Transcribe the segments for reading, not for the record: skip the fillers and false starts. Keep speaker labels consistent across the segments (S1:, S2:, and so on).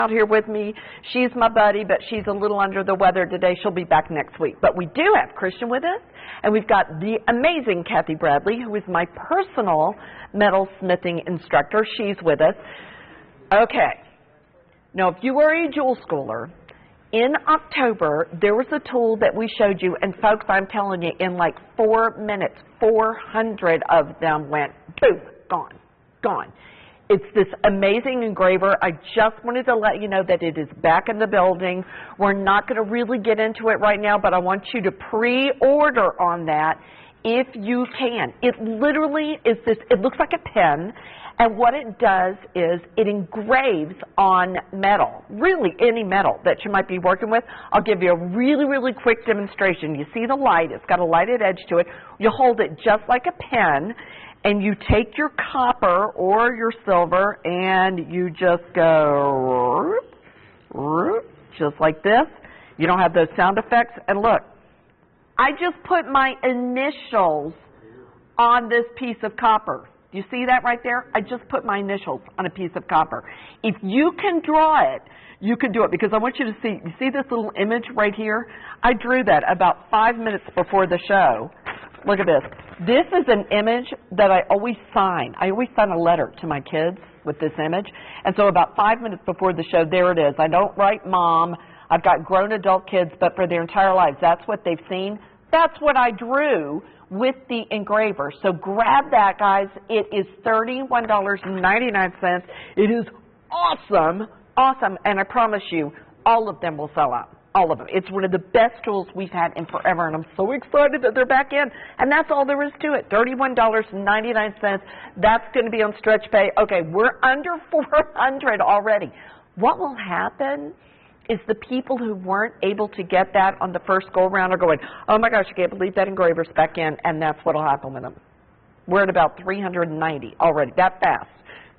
S1: out here with me. She's my buddy, but she's a little under the weather today. She'll be back next week. But we do have Christian with us, and we've got the amazing Kathy Bradley, who is my personal metal smithing instructor. She's with us. Okay. Now, if you were a jewel schooler, in October, there was a tool that we showed you, and folks, I'm telling you, in like 4 minutes, 400 of them went, boom, gone, gone. It's this amazing engraver. I just wanted to let you know that it is back in the building. We're not going to really get into it right now, but I want you to pre-order on that if you can. It literally is this, it looks like a pen, and what it does is it engraves on metal, really any metal that you might be working with. I'll give you a really, really quick demonstration. You see the light, it's got a lighted edge to it. You hold it just like a pen, and you take your copper or your silver, and you just go, just like this. You don't have those sound effects. And look, I just put my initials on this piece of copper. You see that right there? I just put my initials on a piece of copper. If you can draw it, you can do it, because I want you to see, you see this little image right here? I drew that about 5 minutes before the show. Look at this. This is an image that I always sign. I always sign a letter to my kids with this image. And so about 5 minutes before the show, there it is. I don't write mom. I've got grown adult kids, but for their entire lives, that's what they've seen. That's what I drew with the engraver. So grab that, guys. It is $31.99. It is awesome, awesome. And I promise you, all of them will sell out. All of them. It's one of the best tools we've had in forever, and I'm so excited that they're back in. And that's all there is to it. $31.99. That's going to be on stretch pay. Okay, we're under 400 already. What will happen is the people who weren't able to get that on the first go-around are going, oh my gosh, I can't believe that engraver's back in, and that's what will happen with them. We're at about 390 already, that fast.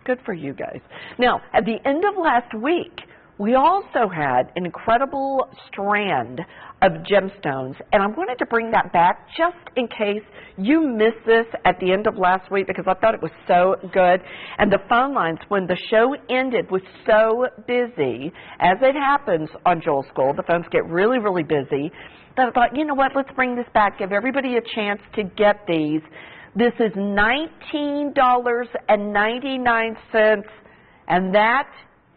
S1: Good for you guys. Now, at the end of last week, we also had an incredible strand of gemstones, and I wanted to bring that back just in case you missed this at the end of last week, because I thought it was so good. And the phone lines, when the show ended, was so busy, as it happens on Jewel School. The phones get really, really busy. That I thought, you know what, let's bring this back, give everybody a chance to get these. This is $19.99, and that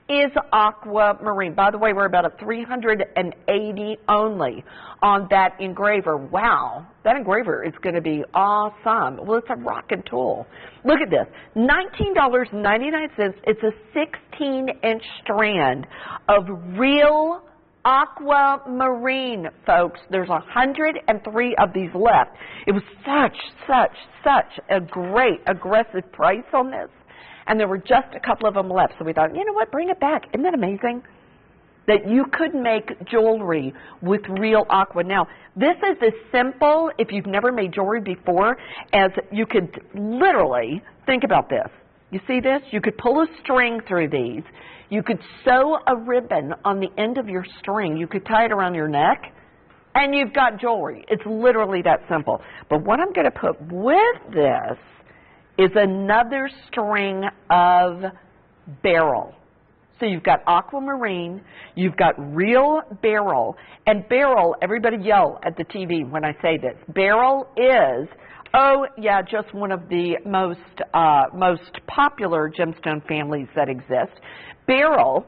S1: is aquamarine. By the way, we're about at 380 only on that engraver. Wow, that engraver is going to be awesome. Well, it's a rockin' tool. Look at this, $19.99. It's a 16-inch strand of real aquamarine, folks. There's 103 of these left. It was such a great aggressive price on this. And there were just a couple of them left. So we thought, you know what, bring it back. Isn't that amazing? That you could make jewelry with real aqua. Now, this is as simple, if you've never made jewelry before, as you could literally, think about this. You see this? You could pull a string through these. You could sew a ribbon on the end of your string. You could tie it around your neck, and you've got jewelry. It's literally that simple. But what I'm going to put with this is another string of beryl. So you've got aquamarine, you've got real beryl, and beryl, everybody yell at the TV when I say this. Beryl is, oh yeah, just one of the most popular gemstone families that exist. Beryl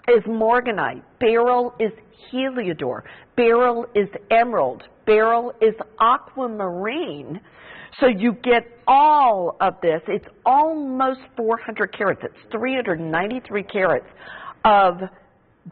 S1: is morganite, beryl is heliodor, beryl is emerald, beryl is aquamarine. So you get all of this. It's almost 400 carats. It's 393 carats of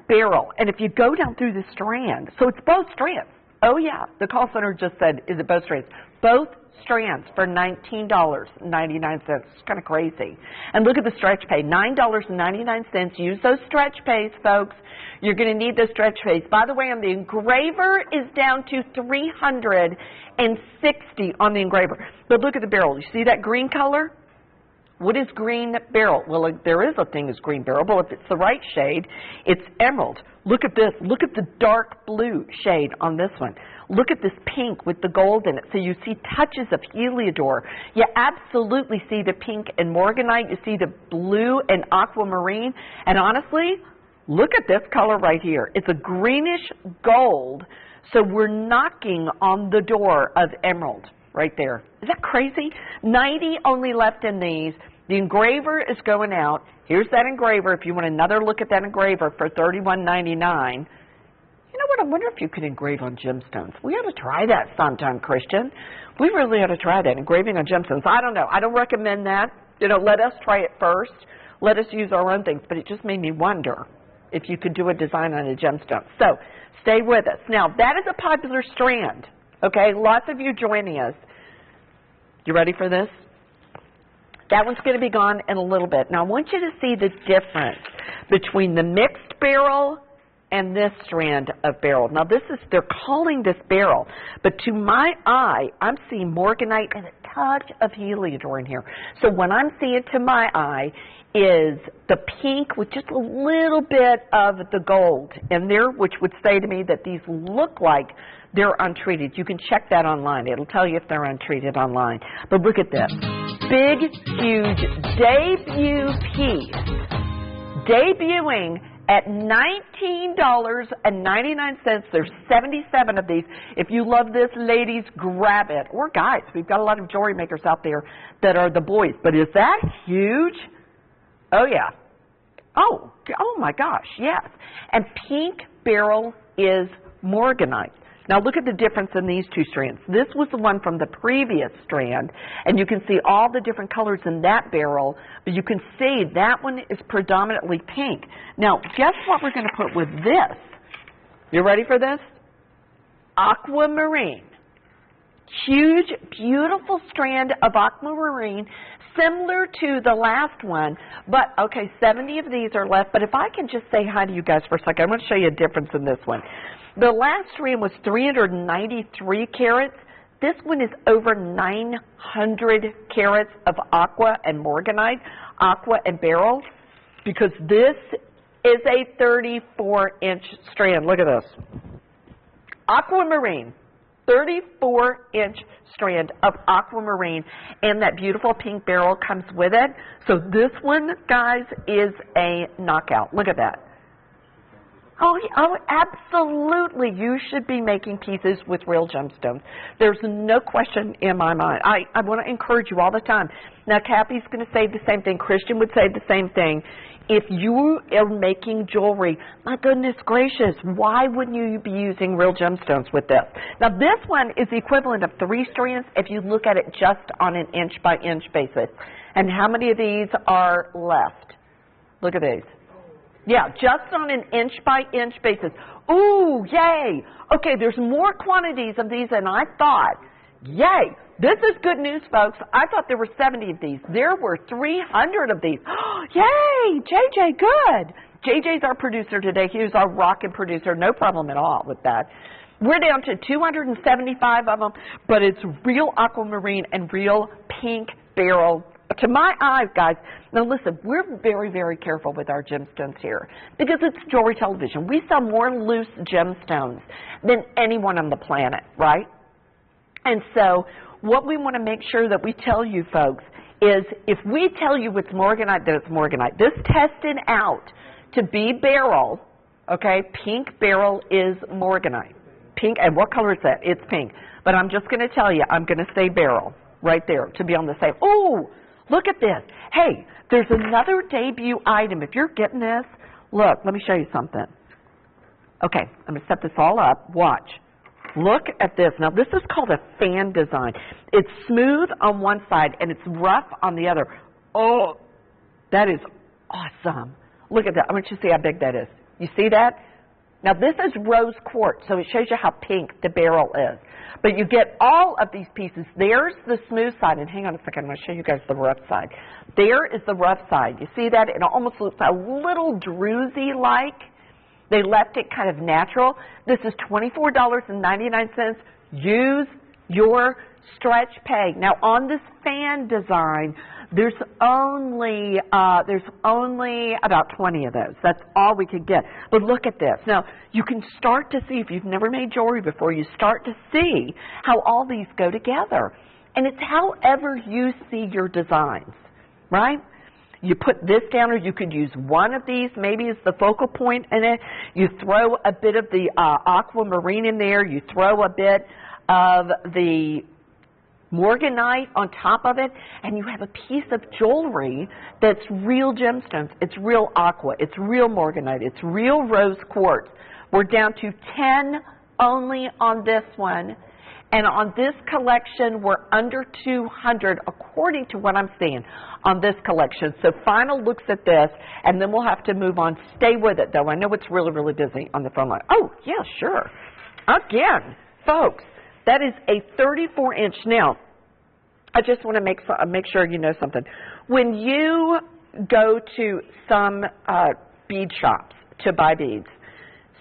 S1: beryl. And if you go down through the strand, so it's both strands. Oh, yeah. The call center just said, is it both strands? Both strands for $19.99. It's kind of crazy. And look at the stretch pay, $9.99. Use those stretch pays, folks. You're going to need those stretch pays. By the way, on the engraver is down to $360 on the engraver. But look at the beryl. You see that green color? What is green beryl? Well, there is a thing as green beryl, but if it's the right shade, it's emerald. Look at this. Look at the dark blue shade on this one. Look at this pink with the gold in it. So you see touches of heliodor. You absolutely see the pink and morganite. You see the blue and aquamarine. And honestly, Look at this color right here. It's a greenish gold, so we're knocking on the door of emerald right there. Is that crazy? 90 only left in these. The engraver is going out. Here's that engraver if you want another look at that engraver for $31.99. You know what? I wonder if you could engrave on gemstones. We ought to try that sometime, Christian. We really ought to try that, engraving on gemstones. I don't know. I don't recommend that. You know, let us try it first. Let us use our own things. But it just made me wonder if you could do a design on a gemstone. So stay with us. Now, that is a popular strand, okay? Lots of you joining us. You ready for this? That one's going to be gone in a little bit. Now, I want you to see the difference between the mixed beryl and this strand of beryl. Now, they're calling this beryl, but to my eye, I'm seeing morganite and a touch of heliodor in here. So what I'm seeing to my eye is the pink with just a little bit of the gold in there, which would say to me that these look like they're untreated. You can check that online. It'll tell you if they're untreated online. But look at this. Big, huge debut piece. Debuting at $19.99. There's 77 of these. If you love this, ladies, grab it. Or guys, we've got a lot of jewelry makers out there that are the boys. But is that huge? Oh, yeah. Oh my gosh, yes. And pink beryl is morganite. Now look at the difference in these two strands. This was the one from the previous strand, and you can see all the different colors in that beryl, but you can see that one is predominantly pink. Now, guess what we're going to put with this? You ready for this? Aquamarine. Huge, beautiful strand of aquamarine, similar to the last one, but, okay, 70 of these are left, but if I can just say hi to you guys for a second, I want to show you a difference in this one. The last strand was 393 carats. This one is over 900 carats of aqua and morganite, aqua and beryl, because this is a 34-inch strand. Look at this. Aquamarine. 34-inch strand of aquamarine, and that beautiful pink beryl comes with it. So this one, guys, is a knockout. Look at that. Oh, absolutely. You should be making pieces with real gemstones. There's no question in my mind. I want to encourage you all the time. Now, Kathy's going to say the same thing. Christian would say the same thing. If you are making jewelry, my goodness gracious, why wouldn't you be using real gemstones with this? Now, this one is the equivalent of 3 strands if you look at it just on an inch-by-inch basis. And how many of these are left? Look at these. Yeah, just on an inch-by-inch basis. Ooh, yay. Okay, there's more quantities of these than I thought. Yay. This is good news, folks. I thought there were 70 of these. There were 300 of these. Yay, JJ, good. JJ's our producer today. He was our rockin' producer. No problem at all with that. We're down to 275 of them, but it's real aquamarine and real pink beryl. To my eyes, guys, now listen, we're very, very careful with our gemstones here because it's jewelry television. We sell more loose gemstones than anyone on the planet, right? And so what we want to make sure that we tell you folks is if we tell you it's morganite, then it's morganite. This tested out to be beryl, okay, pink beryl is morganite. Pink, and what color is that? It's pink. But I'm just going to tell you, I'm going to say beryl right there to be on the same. Oh, look at this. Hey, there's another debut item. If you're getting this, look, let me show you something. Okay, I'm going to set this all up. Watch. Look at this. Now, this is called a fan design. It's smooth on one side, and it's rough on the other. Oh, that is awesome. Look at that. I want you to see how big that is. You see that? Now, this is rose quartz, so it shows you how pink the beryl is. But you get all of these pieces. There's the smooth side. And hang on a second. I'm going to show you guys the rough side. There is the rough side. You see that? It almost looks a little druzy-like. They left it kind of natural. This is $24.99. Use your stretch pay. Now, on this fan design, there's only about 20 of those. That's all we could get. But look at this. Now, you can start to see, if you've never made jewelry before, you start to see how all these go together. And it's however you see your designs, right? You put this down, or you could use one of these, maybe as the focal point in it. You throw a bit of the aquamarine in there. You throw a bit of the morganite on top of it, and you have a piece of jewelry that's real gemstones. It's real aqua. It's real morganite. It's real rose quartz. We're down to 10 only on this one. And on this collection, we're under 200, according to what I'm seeing on this collection. So final looks at this, and then we'll have to move on. Stay with it, though. I know it's really, really busy on the phone line. Oh, yeah, sure. Again, folks, that is a 34-inch. Now, I just want to make sure you know something. When you go to some bead shops to buy beads,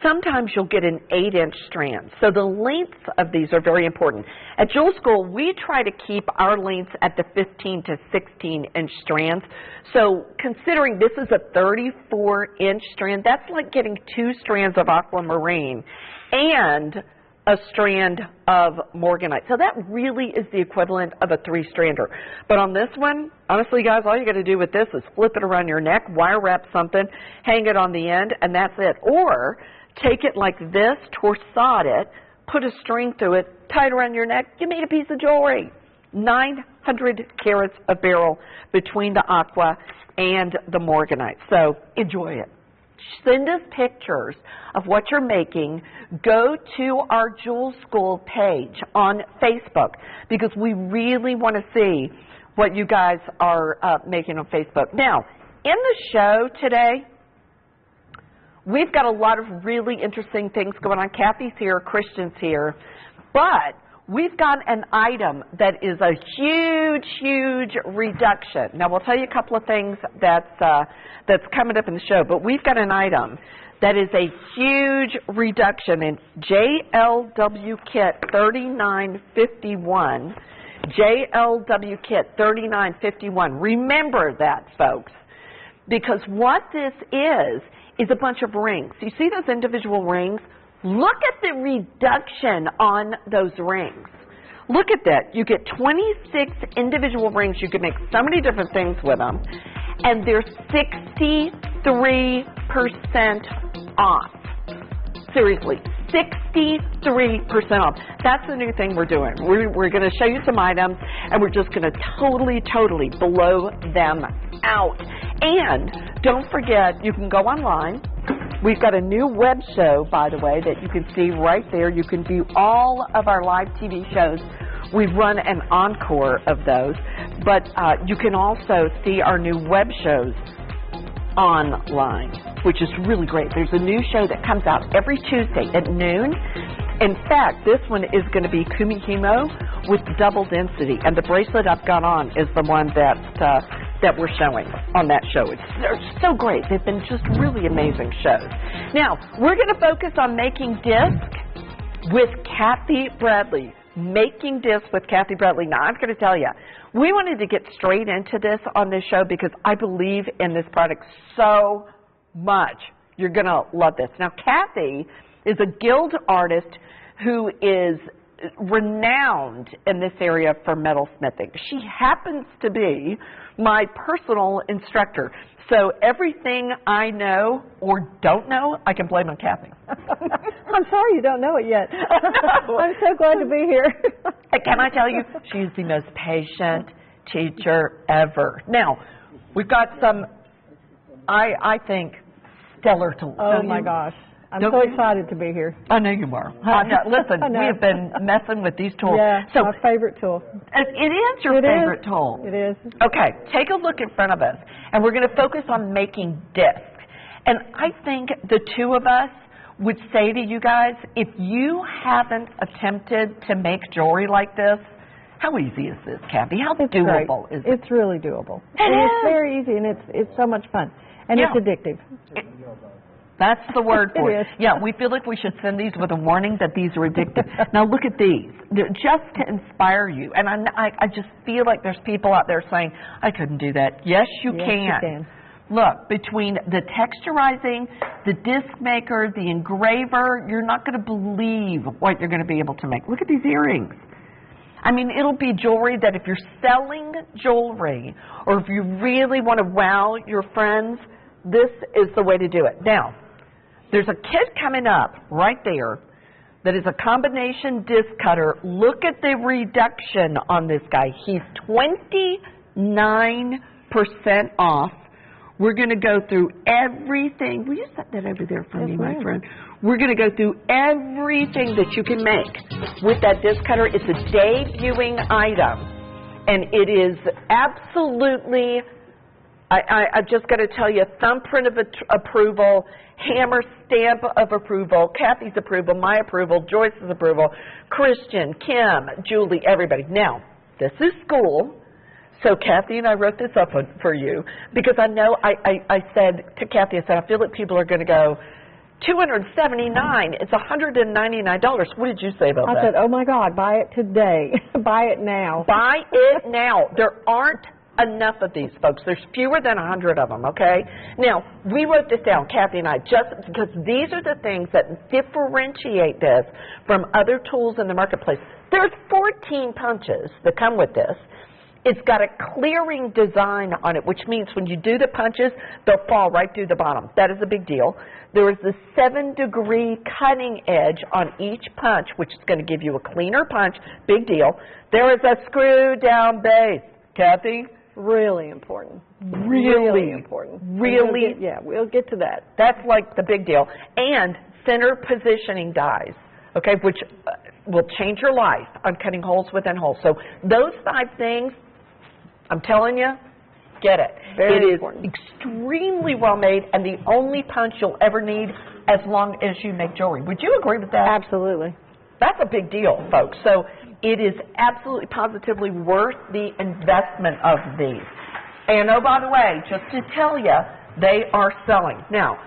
S1: sometimes you'll get an 8-inch strand. So the lengths of these are very important. At Jewel School, we try to keep our lengths at the 15 to 16-inch strands. So considering this is a 34-inch strand, that's like getting 2 strands of aquamarine and a strand of morganite. So that really is the equivalent of a 3-strander. But on this one, honestly, guys, all you got to do with this is flip it around your neck, wire wrap something, hang it on the end, and that's it. Or take it like this, torsade it, put a string through it, tie it around your neck, you made a piece of jewelry. 900 carats of beryl between the aqua and the morganite. So enjoy it. Send us pictures of what you're making. Go to our Jewel School page on Facebook, because we really want to see what you guys are making on Facebook. Now, in the show today, we've got a lot of really interesting things going on. Kathy's here, Christian's here, but we've got an item that is a huge, huge reduction. Now, we'll tell you a couple of things that's coming up in the show, but we've got an item that is a huge reduction in JLW Kit 3951. JLW Kit 3951. Remember that, folks, because what this is a bunch of rings. You see those individual rings? Look at the reduction on those rings. Look at that. You get 26 individual rings. You can make so many different things with them. And they're 63% off. Seriously, 63% off. That's the new thing we're doing. We're going to show you some items, and we're just going to totally blow them out. And don't forget, you can go online. We've got a new web show, by the way, that you can see right there. You can view all of our live TV shows. We've run an encore of those. But you can also see our new web shows online, which is really great. There's a new show that comes out every Tuesday at noon. In fact, this one is going to be Kumihimo with double density. And the bracelet I've got on is the one that we're showing on that show. They're so great. They've been just really amazing shows. Now, we're going to focus on making disc with Kathy Bradley. Making disc with Kathy Bradley. Now, I'm going to tell you, we wanted to get straight into this on this show because I believe in this product so much. You're going to love this. Now, Kathy is a guild artist who is renowned in this area for metalsmithing. She happens to be my personal instructor. So everything I know or don't know, I can blame on Kathy.
S2: I'm sorry you don't know it yet. I'm so glad to be here.
S1: Can I tell you, she's the most patient teacher ever. Now, we've got some, I think, stellar tools.
S2: Oh, my gosh. I'm so excited to be here.
S1: I know you are. Listen, we have been messing with these tools.
S2: Yeah, so, my favorite tool.
S1: It is your favorite tool.
S2: It is.
S1: Okay, take a look in front of us, and we're going to focus on making discs. And I think the two of us would say to you guys, if you haven't attempted to make jewelry like this, how easy is this, Kathy? How doable is it?
S2: It's really doable. It's very easy, and it's so much fun. And it's addictive.
S1: That's the word for it.
S2: Is.
S1: Yeah, we feel like we should send these with a warning that these are addictive. Now look at these, just to inspire you. And I just feel like there's people out there saying, I couldn't do that. Yes, you can. Look, between the texturizing, the disc maker, the engraver, you're not going to believe what you're going to be able to make. Look at these earrings. I mean, it'll be jewelry that if you're selling jewelry or if you really want to wow your friends, this is the way to do it. Now, there's a kit coming up right there that is a combination disc cutter. Look at the reduction on this guy. He's 29% off. We're going to go through everything. Will you set that over there for me, my friend? We're going to go through everything that you can make with that disc cutter. It's a debuting item, and it is absolutely, I've just got to tell you, thumbprint of approval, hammer stamp of approval, Kathy's approval, my approval, Joyce's approval, Christian, Kim, Julie, everybody. Now, this is school. So Kathy and I wrote this up for you because I know I said to Kathy, I said, I feel like people are going to go, $279, it's $199. What did you say about that?
S2: I said, oh my God, buy it today. Buy it now.
S1: Buy it now. There aren't enough of these, folks. There's fewer than 100 of them, okay? Now, we wrote this down, Kathy and I, just because these are the things that differentiate this from other tools in the marketplace. There's 14 punches that come with this. It's got a clearing design on it, which means when you do the punches, they'll fall right through the bottom. That is a big deal. There is the 7-degree cutting edge on each punch, which is going to give you a cleaner punch. Big deal. There is a screw-down base. Kathy?
S2: Really important.
S1: Really
S2: important.
S1: Really?
S2: We'll get to that.
S1: That's like the big deal. And center positioning dies, okay, which will change your life on cutting holes within holes. So those 5 things, I'm telling you, get it.
S2: Very important.
S1: It is extremely well made and the only punch you'll ever need as long as you make jewelry. Would you agree with that?
S2: Absolutely.
S1: That's a big deal, folks. So it is absolutely positively worth the investment of these. And oh, by the way, just to tell you, they are selling. Now,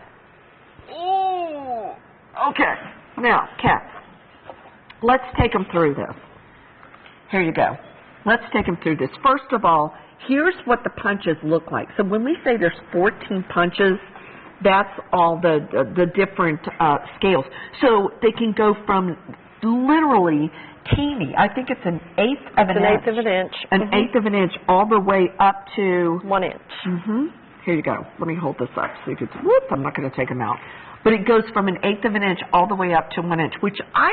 S1: okay. Now, Kat, let's take them through this. Here you go. Let's take them through this. First of all, here's what the punches look like. So when we say there's 14 punches, that's all the different scales. So they can go from literally teeny. I think it's an eighth of an inch.
S2: An eighth of an inch.
S1: An eighth of an inch all the way up to
S2: 1 inch.
S1: Here you go. Let me hold this up so you can see. Whoops, I'm not going to take them out. But it goes from an eighth of an inch all the way up to 1 inch, which I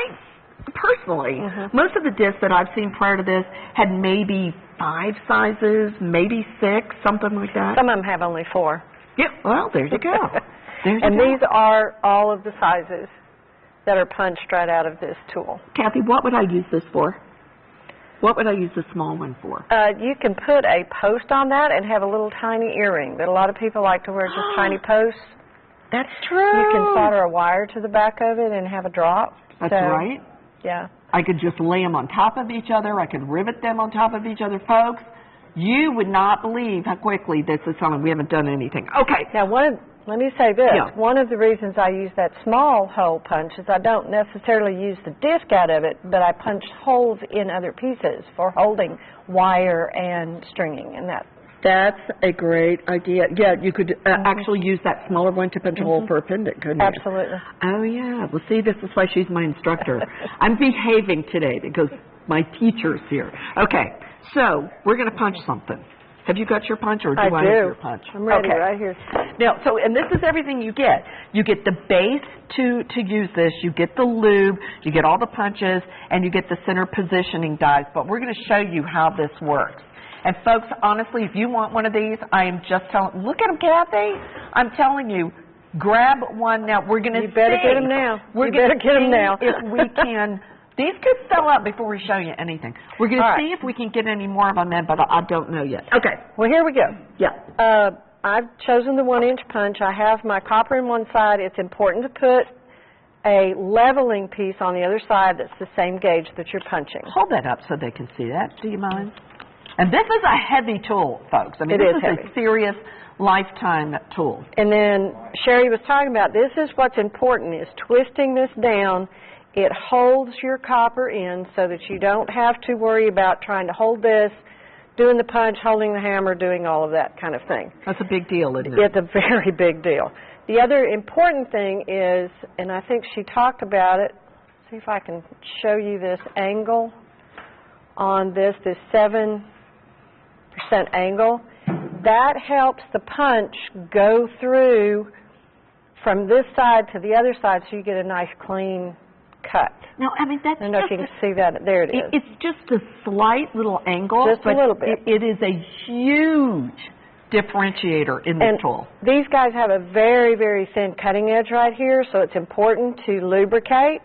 S1: personally, most of the discs that I've seen prior to this had maybe 5 sizes, maybe 6, something like that.
S2: Some of them have only 4.
S1: Yeah, well, there you go.
S2: And these are all of the sizes that are punched right out of this tool.
S1: Kathy, what would I use this for? What would I use the small one for?
S2: You can put a post on that and have a little tiny earring. But a lot of people like to wear just tiny posts.
S1: That's true.
S2: You can solder a wire to the back of it and have a drop.
S1: That's right.
S2: Yeah.
S1: I could just lay them on top of each other. I could rivet them on top of each other. Folks, you would not believe how quickly this is selling. We haven't done anything. Okay.
S2: Now, let me say this.
S1: Yeah.
S2: One of the reasons I use that small hole punch is I don't necessarily use the disc out of it, but I punch holes in other pieces for holding wire and stringing and that.
S1: That's a great idea. Yeah, you could actually use that smaller one to punch a hole for a pendant, couldn't you?
S2: Absolutely.
S1: Oh, yeah. Well, see, this is why she's my instructor. I'm behaving today because my teacher's here. Okay, so we're going to punch something. Have you got your punch, or do I have your punch?
S2: I'm ready
S1: okay.
S2: right here.
S1: Now, so, and this is everything you get. You get the base to use this. You get the lube. You get all the punches, and you get the center positioning dies. But we're going to show you how this works. And folks, honestly, if you want one of these, I am just telling, look at them, Kathy. I'm telling you, grab one now. We're going to see.
S2: You better get them now.
S1: We're
S2: you better get them now.
S1: If we can. These could sell out before we show you anything. We're going to see if we can get any more of them in, but I don't know yet. Okay.
S2: Well, here we go.
S1: Yeah.
S2: I've chosen the 1 inch punch. I have my copper in one side. It's important to put a leveling piece on the other side that's the same gauge that you're punching.
S1: Hold that up so they can see that. Do you mind? And this is a heavy tool, folks. I mean, this is a serious lifetime tool.
S2: And then Sherry was talking about, this is what's important, is twisting this down. It holds your copper in so that you don't have to worry about trying to hold this, doing the punch, holding the hammer, doing all of that kind of thing.
S1: That's a big deal, isn't it?
S2: It's a very big deal. The other important thing is, and I think she talked about it, see if I can show you this angle on this 7% angle. That helps the punch go through from this side to the other side so you get a nice clean cut.
S1: No, I mean, that's
S2: I don't know if you can see that. There it is.
S1: It's just a slight little angle.
S2: Just a little bit.
S1: It is a huge differentiator in this tool.
S2: These guys have a very, very thin cutting edge right here, so it's important to lubricate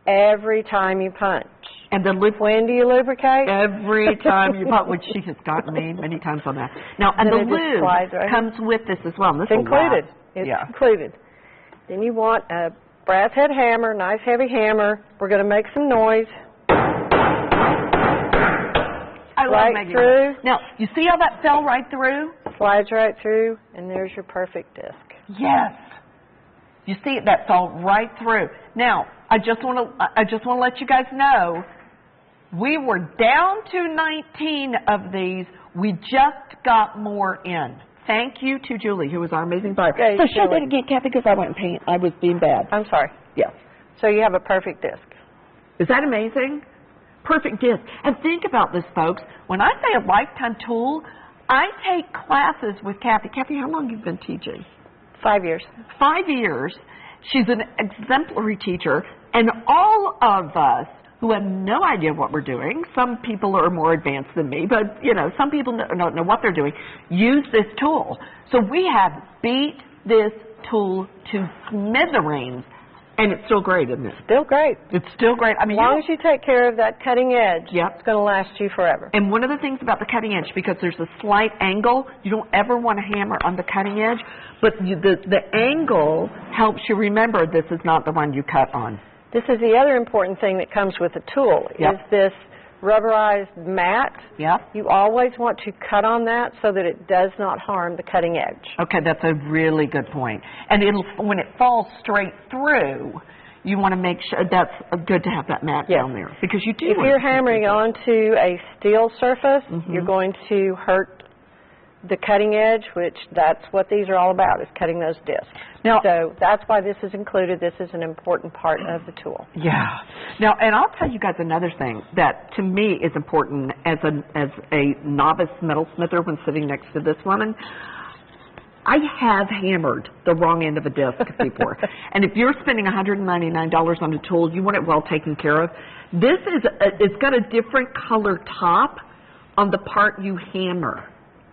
S2: every time you punch.
S1: And the
S2: When do you lubricate?
S1: every time you punch, which she has gotten me many times on that. Now, and the lube comes with this as well. And this
S2: It's included. It's
S1: Yeah.
S2: included. Then you want a brass head hammer, nice heavy hammer. We're going to make some noise.
S1: I love
S2: Right
S1: making
S2: through.
S1: that. Now, you see how that fell right through?
S2: Slides right through, and there's your perfect disc.
S1: Yes. You see that fell right through. Now, I just want to let you guys know, we were down to 19 of these. We just got more in. Thank you to Julie, who was our amazing buyer.
S2: Okay,
S1: So show
S2: Julie.
S1: that again, Kathy, because I went and paint. I was being bad.
S2: I'm sorry.
S1: Yes.
S2: So you have a perfect disc.
S1: Is that amazing? Perfect disc. And think about this, folks. When I say a lifetime tool, I take classes with Kathy. Kathy, how long have you been teaching?
S2: 5 years.
S1: 5 years. She's an exemplary teacher, and all of us who have no idea what we're doing, some people are more advanced than me, but, you know, some people don't know what they're doing, use this tool. So we have beat this tool to smithereens, and it's still great, isn't it?
S2: Still great.
S1: It's still great. I mean,
S2: As long as you take care of that cutting edge,
S1: Yep.
S2: it's going to last you forever.
S1: And one of the things about the cutting edge, because there's a slight angle, you don't ever want to hammer on the cutting edge, but the angle helps you remember this is not the one you cut on.
S2: This is the other important thing that comes with the tool,
S1: Yep.
S2: is this rubberized mat.
S1: Yep.
S2: You always want to cut on that so that it does not harm the cutting edge.
S1: Okay, that's a really good point. And when it falls straight through, you want to make sure that's good to have that mat
S2: Yes.
S1: down there, because you do.
S2: If
S1: want
S2: you're
S1: to keep
S2: hammering
S1: it.
S2: onto a steel surface,
S1: Mhm.
S2: you're going to hurt the cutting edge, which that's what these are all about, is cutting those discs.
S1: Now-
S2: So that's why this is included. This is an important part of the tool.
S1: Yeah. Now, and I'll tell you guys another thing that to me is important as a novice metalsmither when sitting next to this woman. I have hammered the wrong end of a disc before. And if you're spending $199 on a tool, you want it well taken care of. This it's got a different color top on the part you hammer,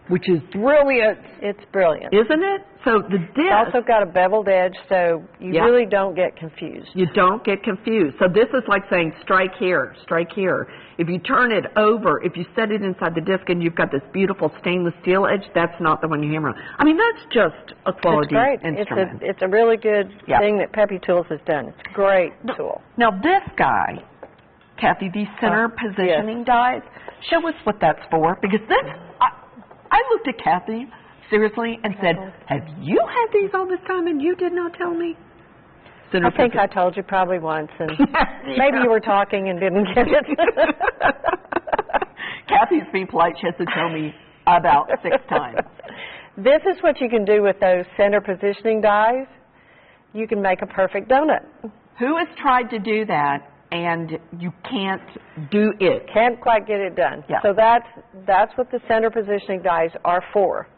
S1: which is brilliant,
S2: It's brilliant.
S1: isn't it? So the disc,
S2: It's also got a beveled edge, so you
S1: Yeah.
S2: really don't get confused.
S1: you don't get confused. So this is like saying strike here, strike here. If you turn it over, if you set it inside the disc and you've got this beautiful stainless steel edge, that's not the one you hammer on. I mean, that's just a
S2: It's
S1: quality
S2: great.
S1: instrument.
S2: It's a really good
S1: Yeah.
S2: thing that Pepetools has done. It's a great
S1: No.
S2: tool.
S1: Now this guy, Kathy, these center positioning dies, show us what that's for, because this, I looked at Kathy seriously and said, have you had these all this time and you did not tell me?
S2: I think I told you probably once, and maybe you were talking and didn't get it.
S1: Kathy's being polite. She has to tell me about 6 times.
S2: This is what you can do with those center positioning dies. You can make a perfect donut.
S1: Who has tried to do that and you can't do it?
S2: Can't quite get it done.
S1: Yeah.
S2: So that's what the center positioning dies are for.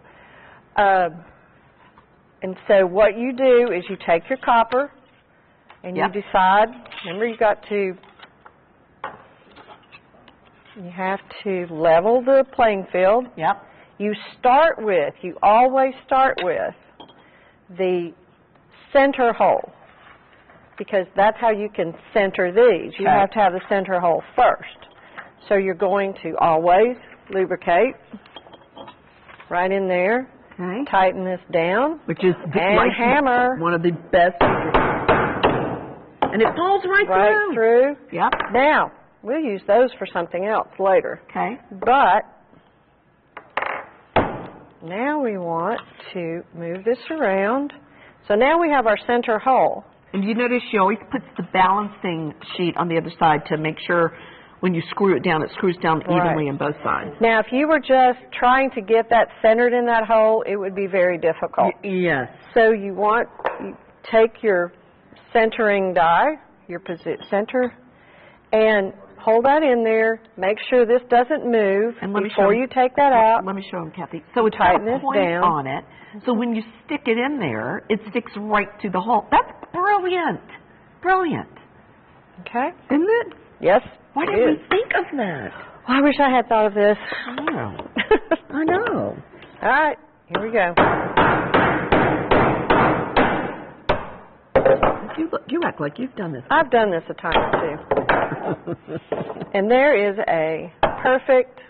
S2: And so what you do is you take your copper and
S1: Yep.
S2: you decide, remember you have to level the playing field.
S1: Yep.
S2: You always start with the center hole, because that's how you can center these. You
S1: Okay.
S2: have to have the center hole first. So you're going to always lubricate right in there,
S1: Okay.
S2: tighten this down,
S1: Which is
S2: and hammer
S1: one of the best. And it falls right
S2: through.
S1: Yep.
S2: Now, we'll use those for something else later.
S1: Okay.
S2: But now we want to move this around. So now we have our center hole.
S1: And you notice she always puts the balancing sheet on the other side to make sure when you screw it down, it screws down evenly on both sides.
S2: Now, if you were just trying to get that centered in that hole, it would be very difficult.
S1: Yes.
S2: So you take your centering die, your center, and hold that in there. Make sure this doesn't move before you take that out.
S1: Let me show them, Kathy. So it's got a point on it. So when you stick it in there, it sticks right to the hole. That's brilliant. Brilliant.
S2: Okay.
S1: Isn't it?
S2: Yes.
S1: Why didn't we think of that?
S2: Well, I wish I had thought of this.
S1: I know. I know.
S2: All right. Here we go.
S1: You act like you've done this.
S2: I've done this a time or two. And there is a perfect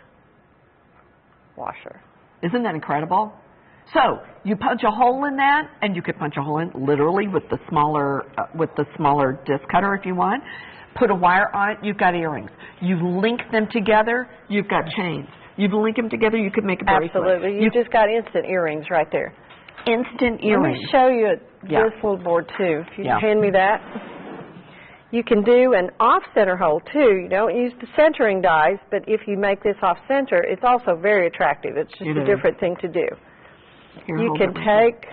S2: washer.
S1: Isn't that incredible? So you punch a hole in that, and you could punch a hole in literally with the smaller disc cutter if you want. Put a wire on it, you've got earrings. You link them together, you've got chains. You link them together, you could make a bracelet.
S2: Absolutely. You just got instant earrings right there.
S1: Instant earrings.
S2: Let me show you this little board too. If you hand me that. You can do an off-center hole too. You don't use the centering dies, but if you make this off-center, it's also very attractive. It's just a different thing to do.
S1: Here,
S2: you can take...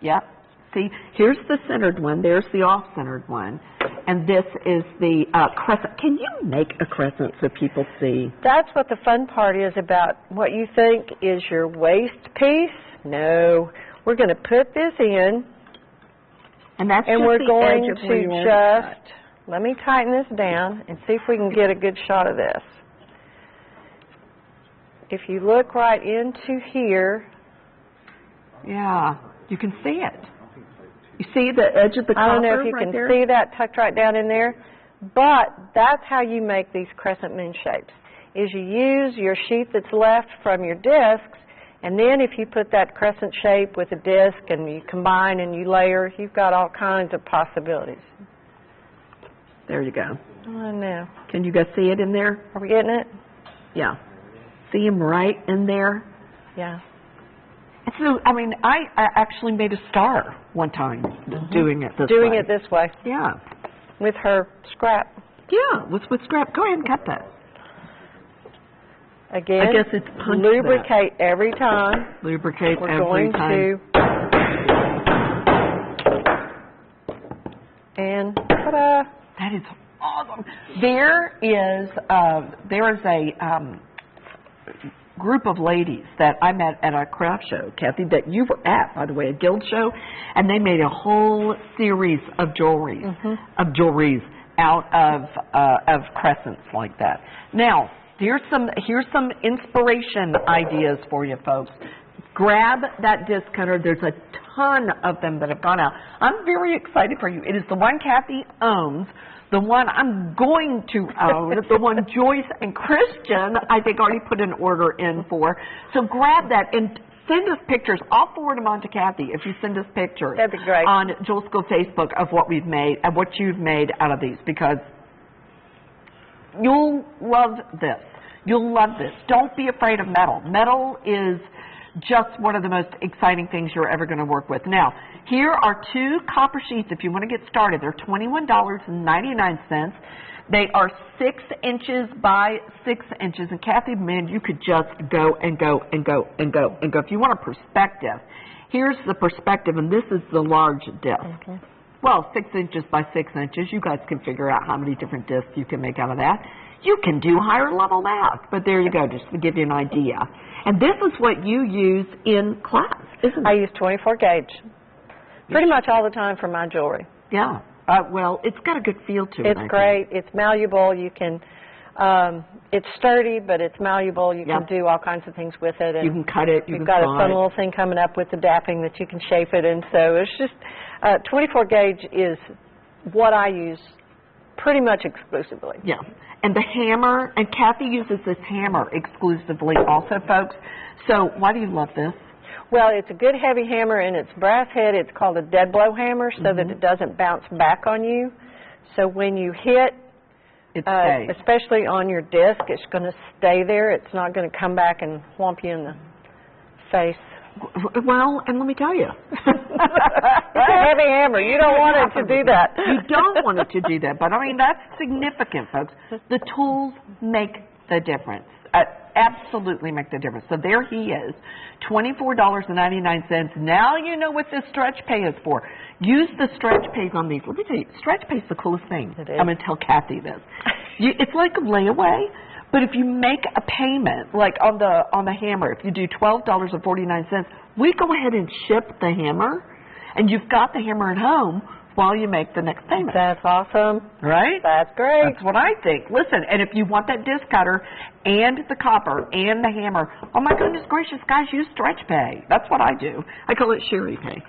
S1: Yep. See, here's the centered one. There's the off-centered one. And this is the crescent. Can you make a crescent so people see?
S2: That's what the fun part is about what you think is your waist piece. No. We're going to put this in.
S1: And that's
S2: and we're going to just, let me tighten this down and see if we can get a good shot of this. If you look right into here.
S1: Yeah, you can see it. You see the edge of the copper?
S2: I don't know if you can see that tucked right down in there, but that's how you make these crescent moon shapes, is you use your sheath that's left from your discs, and then if you put that crescent shape with a disc and you combine and you layer, you've got all kinds of possibilities.
S1: There you go.
S2: I know.
S1: Can you guys see it in there?
S2: Are we getting it?
S1: Yeah. See them right in there?
S2: Yeah.
S1: So, I mean, I actually made a star one time doing it this way.
S2: Doing it this way.
S1: Yeah.
S2: With her scrap.
S1: Yeah, with scrap. Go ahead and cut that.
S2: Again,
S1: I guess it's punch
S2: lubricate every time.
S1: Lubricate
S2: We're
S1: every time.
S2: We're going to... And ta-da!
S1: That is awesome. There is a group of ladies that I met at a craft show, Kathy, that you were at, by the way, a guild show, and they made a whole series of jewelries out of crescents like that. Now, here's some inspiration ideas for you folks. Grab that disc cutter. There's a ton of them that have gone out. I'm very excited for you. It is the one Kathy owns, the one I'm going to own, the one Joyce and Christian, I think, already put an order in for. So grab that and send us pictures. I'll forward them on to Kathy if you send us pictures.
S2: That'd be great.
S1: On Jewel School Facebook of what we've made and what you've made out of these, because you'll love this. You'll love this. Don't be afraid of metal. Metal is just one of the most exciting things you're ever going to work with. Now, here are 2 copper sheets if you want to get started. They're $21.99. They are 6 inches by 6 inches. And Kathy, man, you could just go and go and go and go and go. If you want a perspective, here's the perspective, and this is the large disc. Okay. Well, 6 inches by 6 inches. You guys can figure out how many different discs you can make out of that. You can do higher level math, but there you go, just to give you an idea. And this is what you use in class, isn't it?
S2: I use 24 gauge pretty much all the time for my jewelry.
S1: Yeah. Well, it's got a good feel to it.
S2: It's great. It's malleable. You can, it's sturdy, but it's malleable. You can do all kinds of things with it. And
S1: you can cut it.
S2: We've got a fun little thing coming up with the dapping that you can shape it. And so it's just, 24 gauge is what I use pretty much exclusively.
S1: Yeah. And the hammer, and Kathy uses this hammer exclusively also, folks. So why do you love this?
S2: Well, it's a good heavy hammer, and it's brass head. It's called a dead blow hammer so that it doesn't bounce back on you. So when you hit, especially on your disc, it's going to stay there. It's not going to come back and whomp you in the face.
S1: Well, and let me tell you.
S2: It's a heavy hammer. You don't want it to do that.
S1: You don't want it to do that. But, I mean, that's significant, folks. The tools make the difference. absolutely make the difference. So there he is, $24.99. Now you know what this stretch pay is for. Use the stretch pays on these. Let me tell you, stretch pay is the coolest thing.
S2: It is.
S1: I'm going to tell Kathy this. It's like a layaway, but if you make a payment, like on the hammer, if you do $12.49, we go ahead and ship the hammer, and you've got the hammer at home while you make the next payment.
S2: That's awesome.
S1: Right?
S2: That's great.
S1: That's what I think. Listen, and if you want that disc cutter and the copper and the hammer, oh my goodness gracious, guys, use stretch pay. That's what I do. I call it Sherry pay.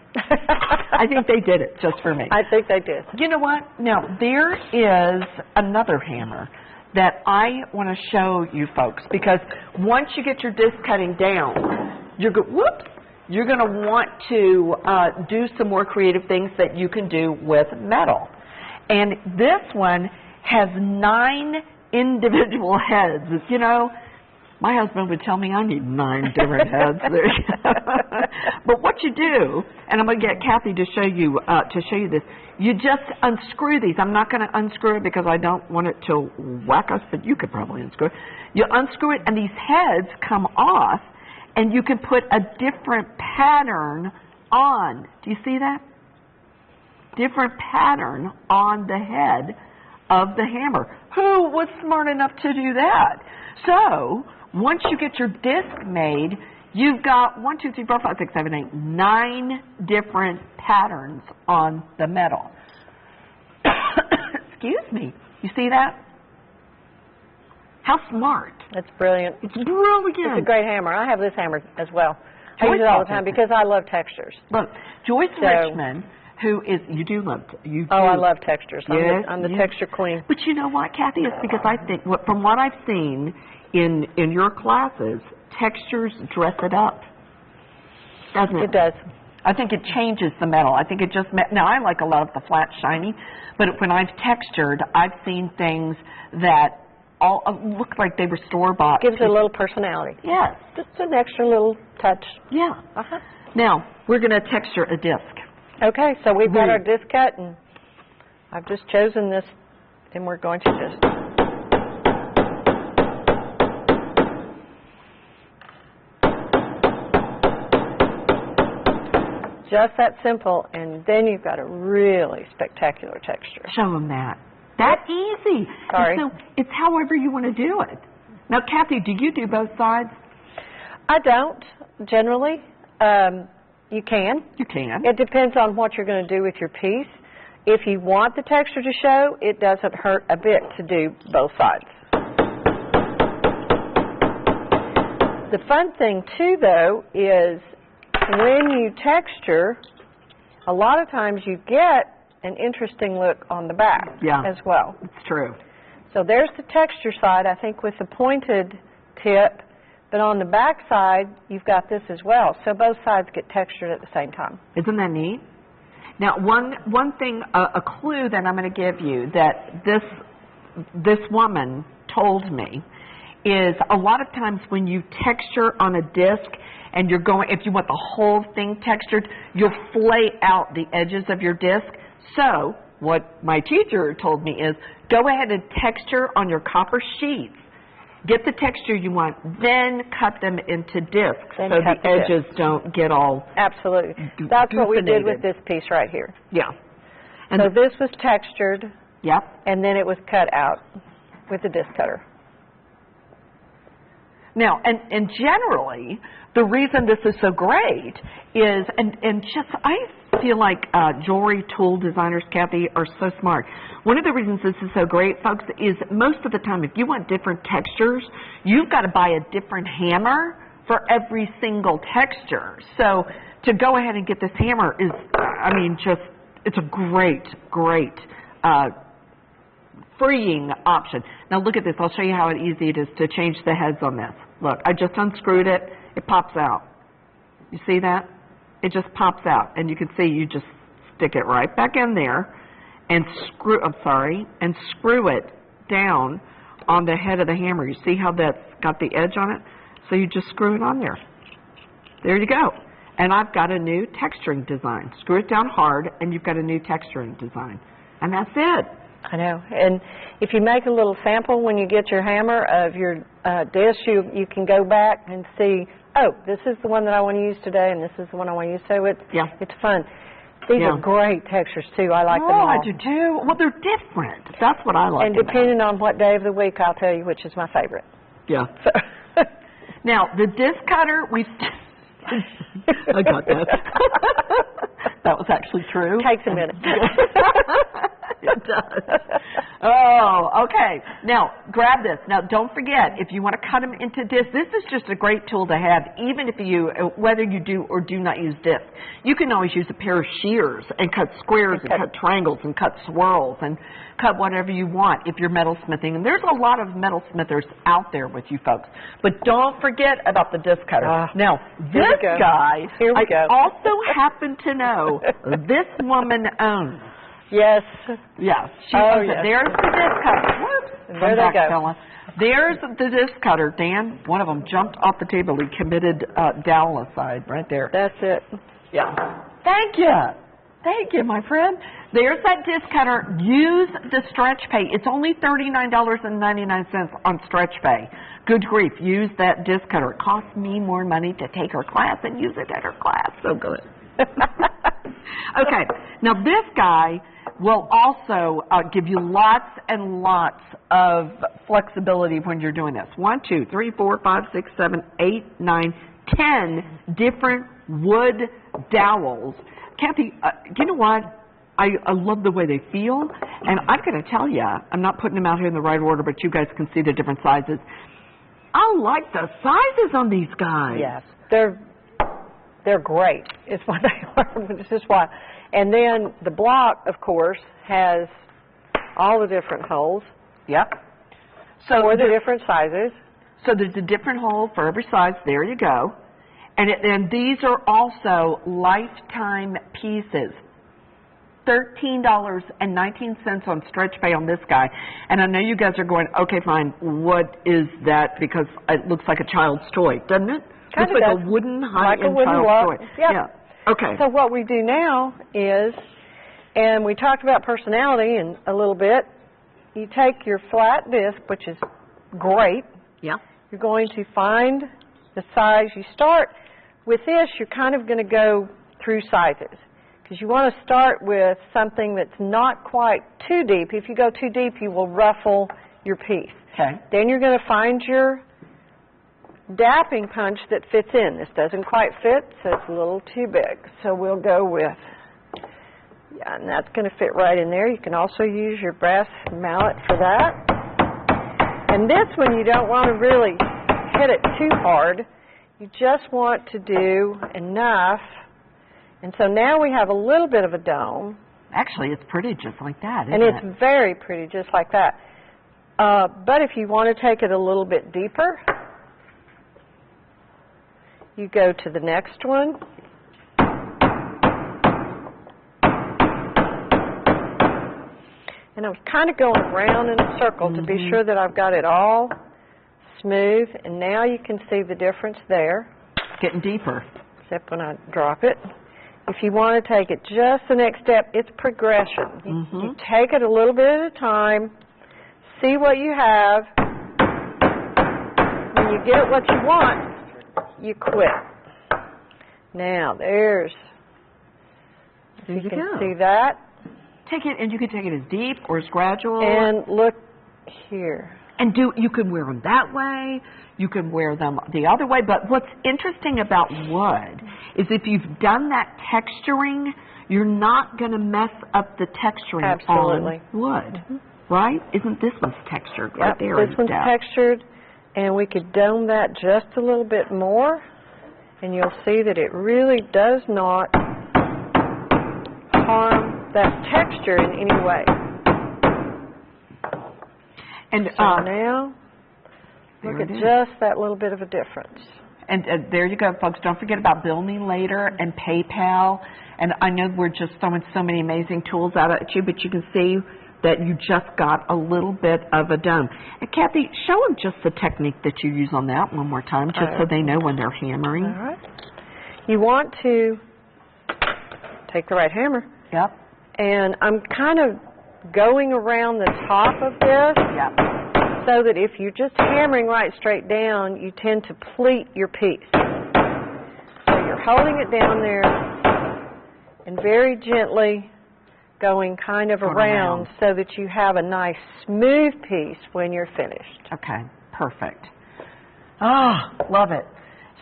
S1: I think they did it just for me.
S2: I think they did.
S1: You know what? Now, there is another hammer that I want to show you folks, because once you get your disc cutting down, you're going to want to do some more creative things that you can do with metal. And this one has 9 individual heads. You know, my husband would tell me I need 9 different heads. But what you do, and I'm going to get Kathy to show you this, you just unscrew these. I'm not going to unscrew it because I don't want it to whack us, but you could probably unscrew it. You unscrew it, and these heads come off, and you can put a different pattern on. Do you see that? Different pattern on the head of the hammer. Who was smart enough to do that? So, once you get your disc made, you've got 1, 2, 3, 4, 5, 6, 7, 8, 9 different patterns on the metal. Excuse me. You see that? How smart.
S2: That's brilliant.
S1: It's brilliant.
S2: It's a great hammer. I have this hammer as well. I use it all the time because I love textures.
S1: Look, Joyce Richmond, who is, you do love, you do.
S2: Oh, I love textures.
S1: Yes,
S2: I'm the texture queen.
S1: But you know what, Kathy? It's because I think, from what I've seen in your classes, textures dress it up. Doesn't it?
S2: It does.
S1: I think it changes the metal. I think it just, now I like a lot of the flat shiny, but when I've textured, I've seen things that all look like they were store-bought.
S2: Gives it a little personality.
S1: Yes.
S2: Just an extra little touch.
S1: Yeah. Now, we're going to texture a disc.
S2: Okay, so we've got our disc cut, and I've just chosen this, and we're going to just that simple, and then you've got a really spectacular texture.
S1: Show them that. That easy.
S2: Sorry.
S1: So it's however you want to do it. Now, Kathy, do you do both sides?
S2: I don't, generally. You can.
S1: You can.
S2: It depends on what you're going to do with your piece. If you want the texture to show, it doesn't hurt a bit to do both sides. The fun thing, too, though, is when you texture, a lot of times you get an interesting look on the back as well.
S1: It's true.
S2: So there's the texture side, I think, with the pointed tip, but on the back side, you've got this as well. So both sides get textured at the same time.
S1: Isn't that neat? Now, one thing, a clue that I'm going to give you that this woman told me is a lot of times when you texture on a disc and you're going, if you want the whole thing textured, you'll flay out the edges of your disc. So what my teacher told me is go ahead and texture on your copper sheets. Get the texture you want, then cut them into discs so the edges don't get all
S2: Absolutely. That's what we did with this piece right here.
S1: Yeah. And
S2: so this was textured.
S1: Yep.
S2: And then it was cut out with the disc cutter.
S1: Now, and generally, the reason this is so great is, and just, I feel like jewelry tool designers, Kathy, are so smart. One of the reasons this is so great, folks, is most of the time, if you want different textures, you've got to buy a different hammer for every single texture. So to go ahead and get this hammer is, I mean, just, it's a great, great freeing option. Now look at this. I'll show you how easy it is to change the heads on this. Look, I just unscrewed it. It pops out. You see that? It just pops out. And you can see you just stick it right back in there and screw it down on the head of the hammer. You see how that's got the edge on it? So you just screw it on there. There you go. And I've got a new texturing design. Screw it down hard and you've got a new texturing design. And that's it.
S2: I know. And if you make a little sample when you get your hammer of your disc, you can go back and see, oh, this is the one that I want to use today, and this is the one I want to use. So it's fun. These are great textures, too. I like them all.
S1: I do, too. Well, they're different. That's what I like.
S2: And depending on what day of the week, I'll tell you which is my favorite.
S1: Yeah. So. Now, the disc cutter, I got that. That was actually true.
S2: Takes a minute.
S1: It does. Oh, okay. Now, grab this. Now, don't forget, if you want to cut them into discs, this is just a great tool to have, even if whether you do or do not use discs. You can always use a pair of shears and cut squares and cut triangles and cut swirls and cut whatever you want if you're metalsmithing. And there's a lot of metalsmithers out there with you folks. But don't forget about the disc cutter. Now, this guy, I also happen to know this woman owns.
S2: Yes.
S1: Yes. She owns it. There's the disc cutter. Whoops.
S2: There they go.
S1: Fella. There's the disc cutter. Dan, one of them jumped off the table. He committed dowel aside right there.
S2: That's it.
S1: Yeah. Thank you. Thank you, my friend. There's that disc cutter. Use the stretch pay. It's only $39.99 on stretch pay. Good grief. Use that disc cutter. It cost me more money to take her class and use it at her class. So good. Okay. Now, this guy will also give you lots and lots of flexibility when you're doing this. 1, 2, 3, 4, 5, 6, 7, 8, 9, 10 different wood dowels. Kathy, you know what? I love the way they feel, and I've got to tell you, I'm not putting them out here in the right order, but you guys can see the different sizes. I like the sizes on these guys.
S2: Yes, they're great. It's what they are. This is why. And then the block, of course, has all the different holes.
S1: Yep. So
S2: for the different sizes.
S1: So there's a different hole for every size. There you go. And these are also lifetime pieces. $13.19 on stretch pay on this guy. And I know you guys are going, okay, fine, what is that? Because it looks like a child's toy, doesn't it?
S2: Kind
S1: looks
S2: of
S1: like a wooden high-end
S2: child's
S1: toy.
S2: Yeah.
S1: Okay.
S2: So what we do now is, and we talked about personality in a little bit, you take your flat disc, which is great.
S1: Yeah.
S2: You're going to find the size. You start with this, you're kind of going to go through sizes. Because you want to start with something that's not quite too deep. If you go too deep, you will ruffle your piece.
S1: Okay.
S2: Then you're going to find your dapping punch that fits in. This doesn't quite fit, so it's a little too big. So we'll go with, and that's going to fit right in there. You can also use your brass mallet for that. And this one, you don't want to really hit it too hard. You just want to do enough. And so now we have a little bit of a dome.
S1: Actually, it's pretty just like that, isn't
S2: it?
S1: And
S2: it's very pretty just like that. But if you want to take it a little bit deeper, you go to the next one. And I'm kind of going around in a circle to be sure that I've got it all smooth. And now you can see the difference there.
S1: Getting deeper.
S2: Except when I drop it. If you want to take it just the next step, it's progression. You take it a little bit at a time, see what you have. When you get what you want, you quit. Now, there's, you can see that.
S1: Take it, and you can take it as deep or as gradual.
S2: And look here.
S1: And you can wear them that way, you can wear them the other way, but what's interesting about wood is if you've done that texturing, you're not going to mess up the texturing on wood, right? Isn't this one's textured right there?
S2: This one's textured, and we could dome that just a little bit more, and you'll see that it really does not harm that texture in any way. And so now, look at just that little bit of a difference.
S1: And there you go, folks. Don't forget about Bill Me Later and PayPal. And I know we're just throwing so many amazing tools out at you, but you can see that you just got a little bit of a dome. And Kathy, show them just the technique that you use on that one more time, just so they know when they're hammering.
S2: All right. You want to take the right hammer.
S1: Yep.
S2: And I'm kind of going around the top of this,
S1: Yeah.
S2: so that if you're just hammering right straight down, you tend to pleat your piece. So you're holding it down there and very gently going kind of around so that you have a nice smooth piece when you're finished.
S1: Okay, perfect. Ah, love it.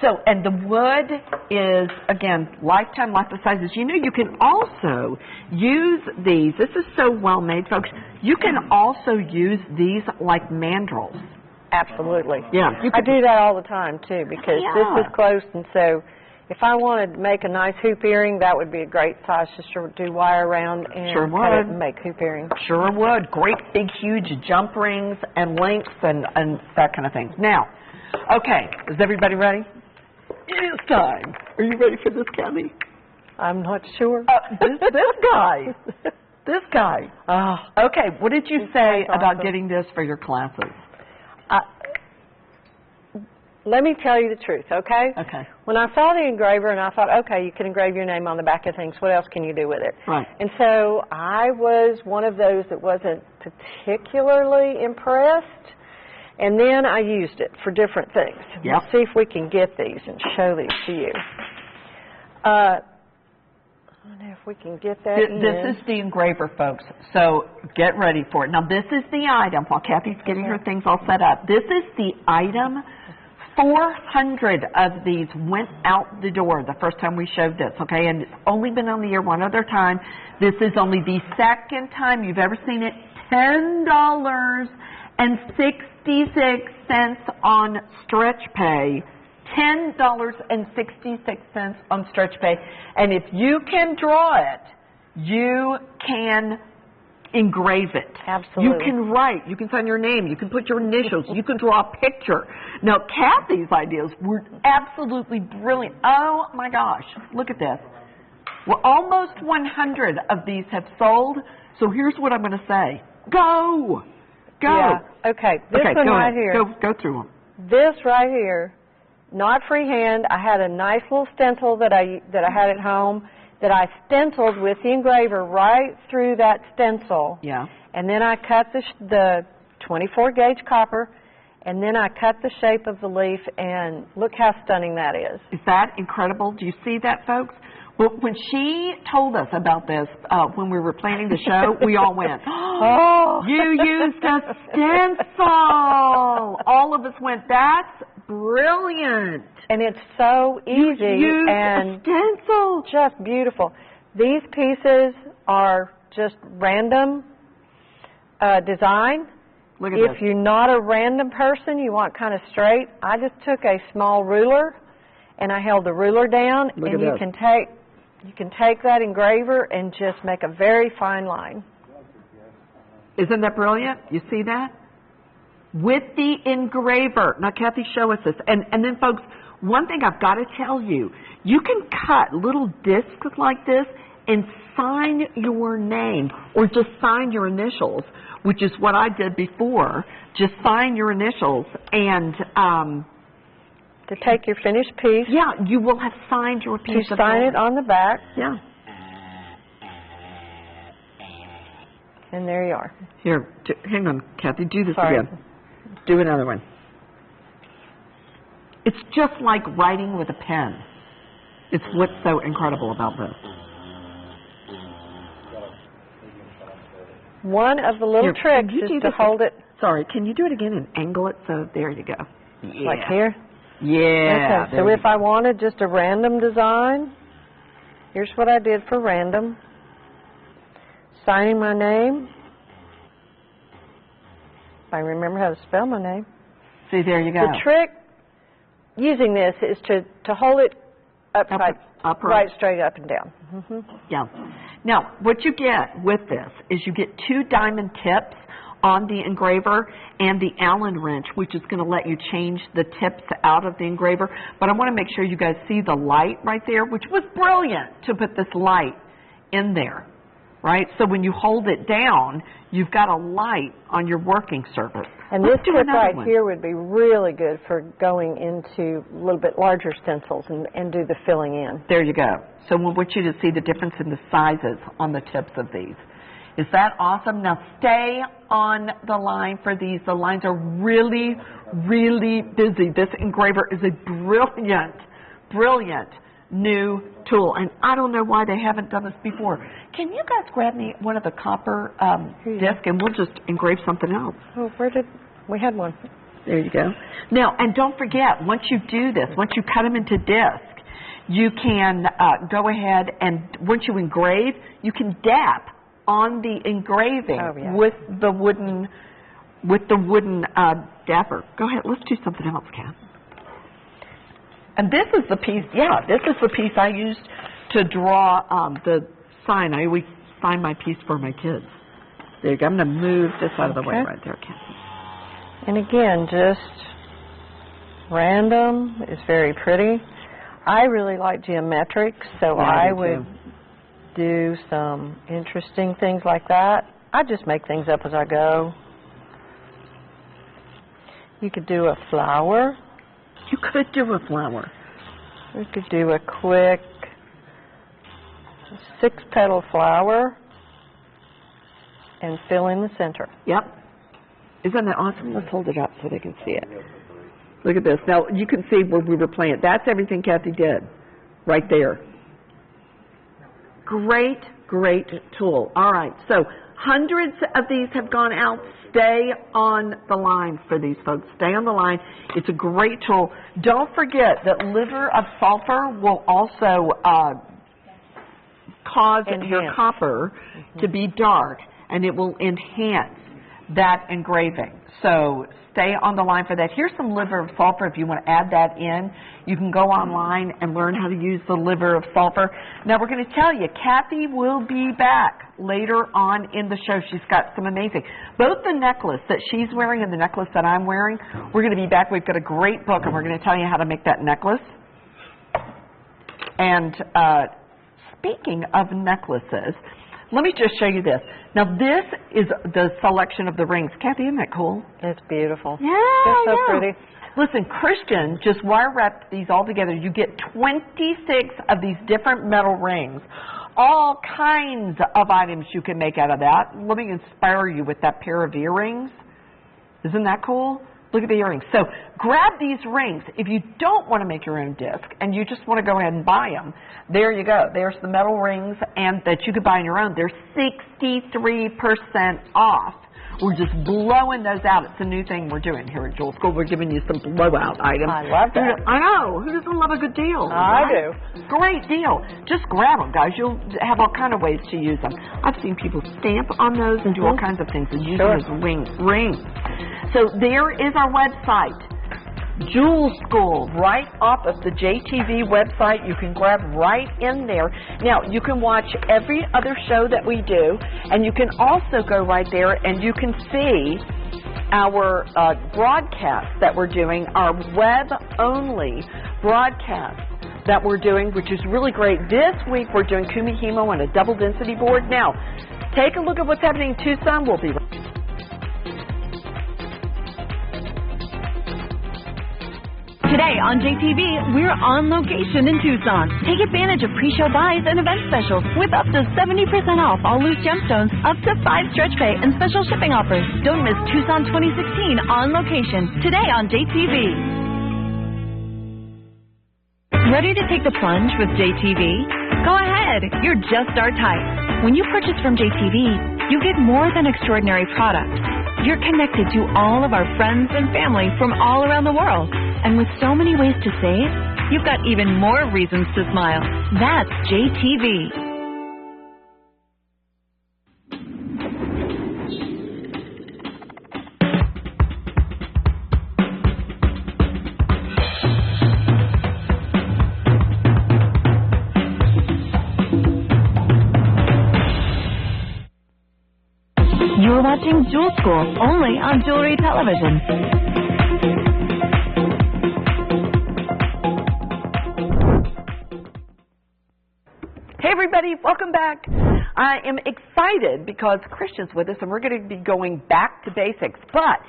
S1: So, and the wood is, again, lifetime sizes. You know, you can also use these. This is so well made, folks. You can also use these like mandrels.
S2: Absolutely.
S1: Yeah.
S2: I do that all the time, too, because this is close, and so if I wanted to make a nice hoop earring, that would be a great size just to do wire around and cut it and make hoop earrings.
S1: Sure would. Great big, huge jump rings and links and that kind of thing. Now, okay, is everybody ready? It is time. Are you ready for this, Kathy?
S2: I'm not sure.
S1: This guy. This guy. Okay, what did you say about getting this for your classes?
S2: Let me tell you the truth, okay?
S1: Okay.
S2: When I saw the engraver and I thought, okay, you can engrave your name on the back of things, what else can you do with it?
S1: Right.
S2: And so I was one of those that wasn't particularly impressed, and then I used it for different things.
S1: Yep.
S2: Let's see if we can get these and show these to you. I don't know if we can get that in.
S1: This is the engraver, folks, so get ready for it. Now, this is the item, while Kathy's getting her things all set up. This is the item. 400 of these went out the door the first time we showed this, okay? And it's only been on the air one other time. This is only the second time you've ever seen it. $10.66 on stretch pay. $10.66 on stretch pay. And if you can draw it, you can engrave it.
S2: Absolutely.
S1: You can write, you can sign your name, you can put your initials, you can draw a picture. Now, Kathy's ideas were absolutely brilliant. Oh my gosh, look at this. Well, almost 100 of these have sold, so here's what I'm going to say. Go! Go!
S2: Yeah. Okay, this one right here.
S1: Go through them.
S2: This right here, not freehand. I had a nice little stencil that I had at home that I stenciled with the engraver right through that stencil.
S1: Yeah.
S2: And then I cut the 24 gauge copper, and then I cut the shape of the leaf, and look how stunning that is.
S1: Is that incredible? Do you see that, folks? Well, when she told us about this, when we were planning the show, we all went, oh, you used a stencil. All of us went, that's brilliant.
S2: And it's so easy
S1: and stencil.
S2: Just beautiful. These pieces are just random design.
S1: Look at
S2: if
S1: this.
S2: you're not a random person, you want kind of straight, I just took a small ruler and I held the ruler down,
S1: Look
S2: and
S1: at
S2: you
S1: this.
S2: can take that engraver and just make a very fine line.
S1: Isn't that brilliant? You see that? With the engraver. Now, Kathy, show us this. And then, folks, one thing I've got to tell you, you can cut little discs like this and sign your name or just sign your initials, which is what I did before. Just sign your initials and...
S2: to take your finished piece.
S1: Yeah, you will have signed your piece.
S2: To sign it on the back.
S1: Yeah.
S2: And there you are.
S1: Here, hang on, Kathy, do this
S2: Sorry.
S1: again. Do another one. It's just like writing with a pen. It's what's so incredible about this.
S2: One of the little tricks is to hold it.
S1: Sorry, can you do it again and angle it? So there you go. Yeah.
S2: Like here?
S1: Yeah.
S2: Okay, so if I wanted just a random design, here's what I did for random. Signing my name. If I remember how to spell my name.
S1: See, there you go.
S2: The trick using this is to hold it upright, straight up and down. Mm-hmm.
S1: Yeah. Now, what you get with this is you get 2 diamond tips on the engraver and the Allen wrench, which is going to let you change the tips out of the engraver. But I want to make sure you guys see the light right there, which was brilliant to put this light in there, right? So when you hold it down, you've got a light on your working surface.
S2: And this tip right here would be really good for going into a little bit larger stencils and do the filling in.
S1: There you go. So we want you to see the difference in the sizes on the tips of these. Is that awesome? Now stay on the line for these. The lines are really, really busy. This engraver is a brilliant, brilliant new tool. And I don't know why they haven't done this before. Can you guys grab me one of the copper discs and we'll just engrave something else?
S2: Oh, we had one.
S1: There you go. Now, and don't forget, once you do this, once you cut them into disc, you can go ahead and once you engrave, you can dap on the engraving with the wooden dapper. Go ahead, let's do something else, Kat. And this is the piece, this is the piece I used to draw the sign. I always sign my piece for my kids. There you go. I'm going to move this out of the way right there, Kathy.
S2: And again, just random. It's very pretty. I really like geometrics, so I would do some interesting things like that. I just make things up as I go. You could do a flower.
S1: You could do a flower.
S2: We could do a quick 6-petal flower and fill in the center.
S1: Yep. Isn't that awesome? Let's hold it up so they can see it. Look at this. Now, you can see where we were playing. That's everything Kathy did right there. Great, great tool. All right, so hundreds of these have gone out. Stay on the line for these folks. Stay on the line. It's a great tool. Don't forget that liver of sulfur will also cause your copper to be dark, and it will enhance that engraving. So stay on the line for that. Here's some liver of sulfur. If you want to add that in, you can go online and learn how to use the liver of sulfur. Now we're going to tell you, Kathy will be back later on in the show. She's got some amazing, both the necklace that she's wearing and the necklace that I'm wearing, we're going to be back. We've got a great book and we're going to tell you how to make that necklace. And speaking of necklaces, let me just show you this. Now, this is the selection of the rings. Kathy, isn't that cool?
S2: It's beautiful.
S1: Yeah,
S2: it's so pretty.
S1: Listen, Christian just wire wrapped these all together. You get 26 of these different metal rings. All kinds of items you can make out of that. Let me inspire you with that pair of earrings. Isn't that cool? Look at the earrings. So grab these rings. If you don't want to make your own disc and you just want to go ahead and buy them, there you go. There's the metal rings and that you could buy on your own. They're 63% off. We're just blowing those out. It's a new thing we're doing here at Jewel School. We're giving you some blowout items.
S2: I love that.
S1: I know. Who doesn't love a good deal?
S2: I do.
S1: Great deal. Just grab them, guys. You'll have all kind of ways to use them. I've seen people stamp on those and do all kinds of things and use them as rings. So there is our website, Jewel School, right off of the JTV website. You can grab right in there. Now, you can watch every other show that we do, and you can also go right there and you can see our broadcast that we're doing, our web-only broadcast that we're doing, which is really great. This week, we're doing Kumihimo on a double-density board. Now, take a look at what's happening in Tucson. We'll be right back.
S3: Today on JTV, we're on location in Tucson. Take advantage of pre-show buys and event specials with up to 70% off all loose gemstones, up to 5 stretch pay, and special shipping offers. Don't miss Tucson 2016 on location. Today on JTV. Ready to take the plunge with JTV? Go ahead. You're just our type. When you purchase from JTV, you get more than extraordinary products. You're connected to all of our friends and family from all around the world. And with so many ways to save, you've got even more reasons to smile. That's JTV. You're watching Jewel School, only on Jewelry Television.
S1: Hey everybody, welcome back. I am excited because Christian's with us and we're going to be going back to basics. But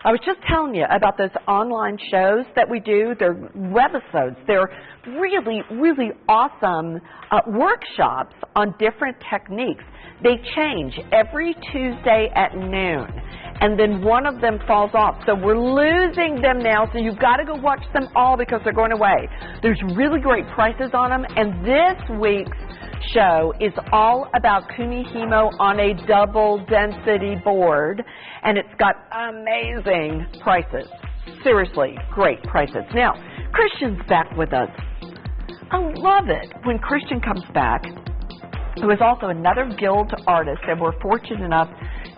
S1: I was just telling you about those online shows that we do. They're webisodes. They're really, really awesome workshops on different techniques. They change every Tuesday at noon, and then one of them falls off. So we're losing them now, so you've got to go watch them all because they're going away. There's really great prices on them, and this week's show is all about Kunihimo on a double density board, and it's got amazing prices. Seriously, great prices. Now, Christian's back with us. I love it when Christian comes back, who is also another Guild artist, and we're fortunate enough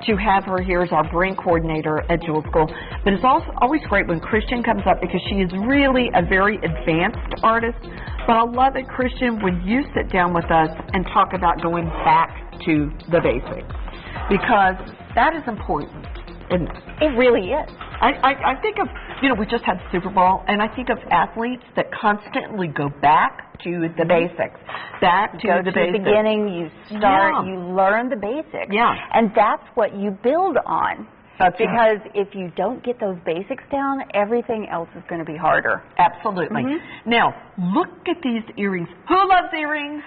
S1: to have her here as our brain coordinator at Jewel School. But it's also always great when Christian comes up because she is really a very advanced artist. But I love it, Christian, when you sit down with us and talk about going back to the basics, because that is important, isn't it?
S4: It really is.
S1: I think of, we just had Super Bowl, and I think of athletes that constantly go back to the basics, back to the basics.
S4: The beginning, you start, you learn the basics.
S1: Yeah.
S4: And that's what you build on.
S1: That's
S4: because if you don't get those basics down, everything else is going to be harder.
S1: Absolutely. Now, look at these earrings. Who loves earrings?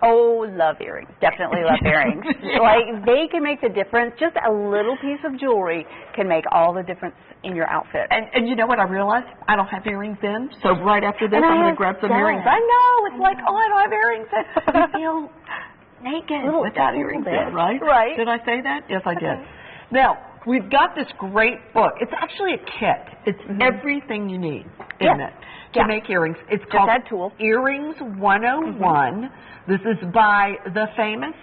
S4: Oh, love earrings. Definitely love earrings. Like, they can make the difference. Just a little piece of jewelry can make all the difference in your outfit.
S1: And you know what I realized? I don't have earrings in, so right after this, I'm going to grab some earrings.
S4: I
S1: know. It's like, oh, I don't have earrings in. You feel naked without earrings in, right?
S4: Right.
S1: Did I say that? Yes, I did. Now, we've got this great book. It's actually a kit. It's everything you need, isn't it, to make earrings. It's called Earrings 101. This is by the famous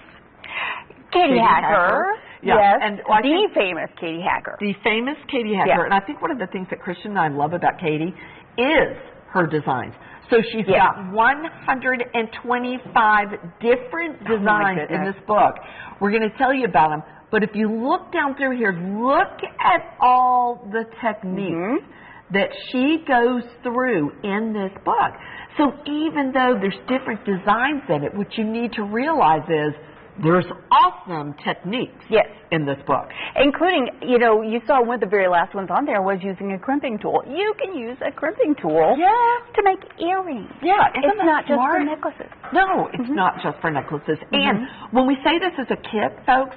S4: Katie Hacker. Yes,
S1: and
S4: the famous Katie Hacker.
S1: The famous Katie Hacker. And I think one of the things that Christian and I love about Katie is her designs. So she's got 125 different designs in this book. We're going to tell you about them. But if you look down through here, look at all the techniques that she goes through in this book. So even though there's different designs in it, what you need to realize is there's awesome techniques in this book.
S4: Including, you saw one of the very last ones on there was using a crimping tool. You can use a crimping tool to make earrings.
S1: Yeah,
S4: it's not just for necklaces.
S1: No, it's not just for necklaces. And when we say this is a kit, folks,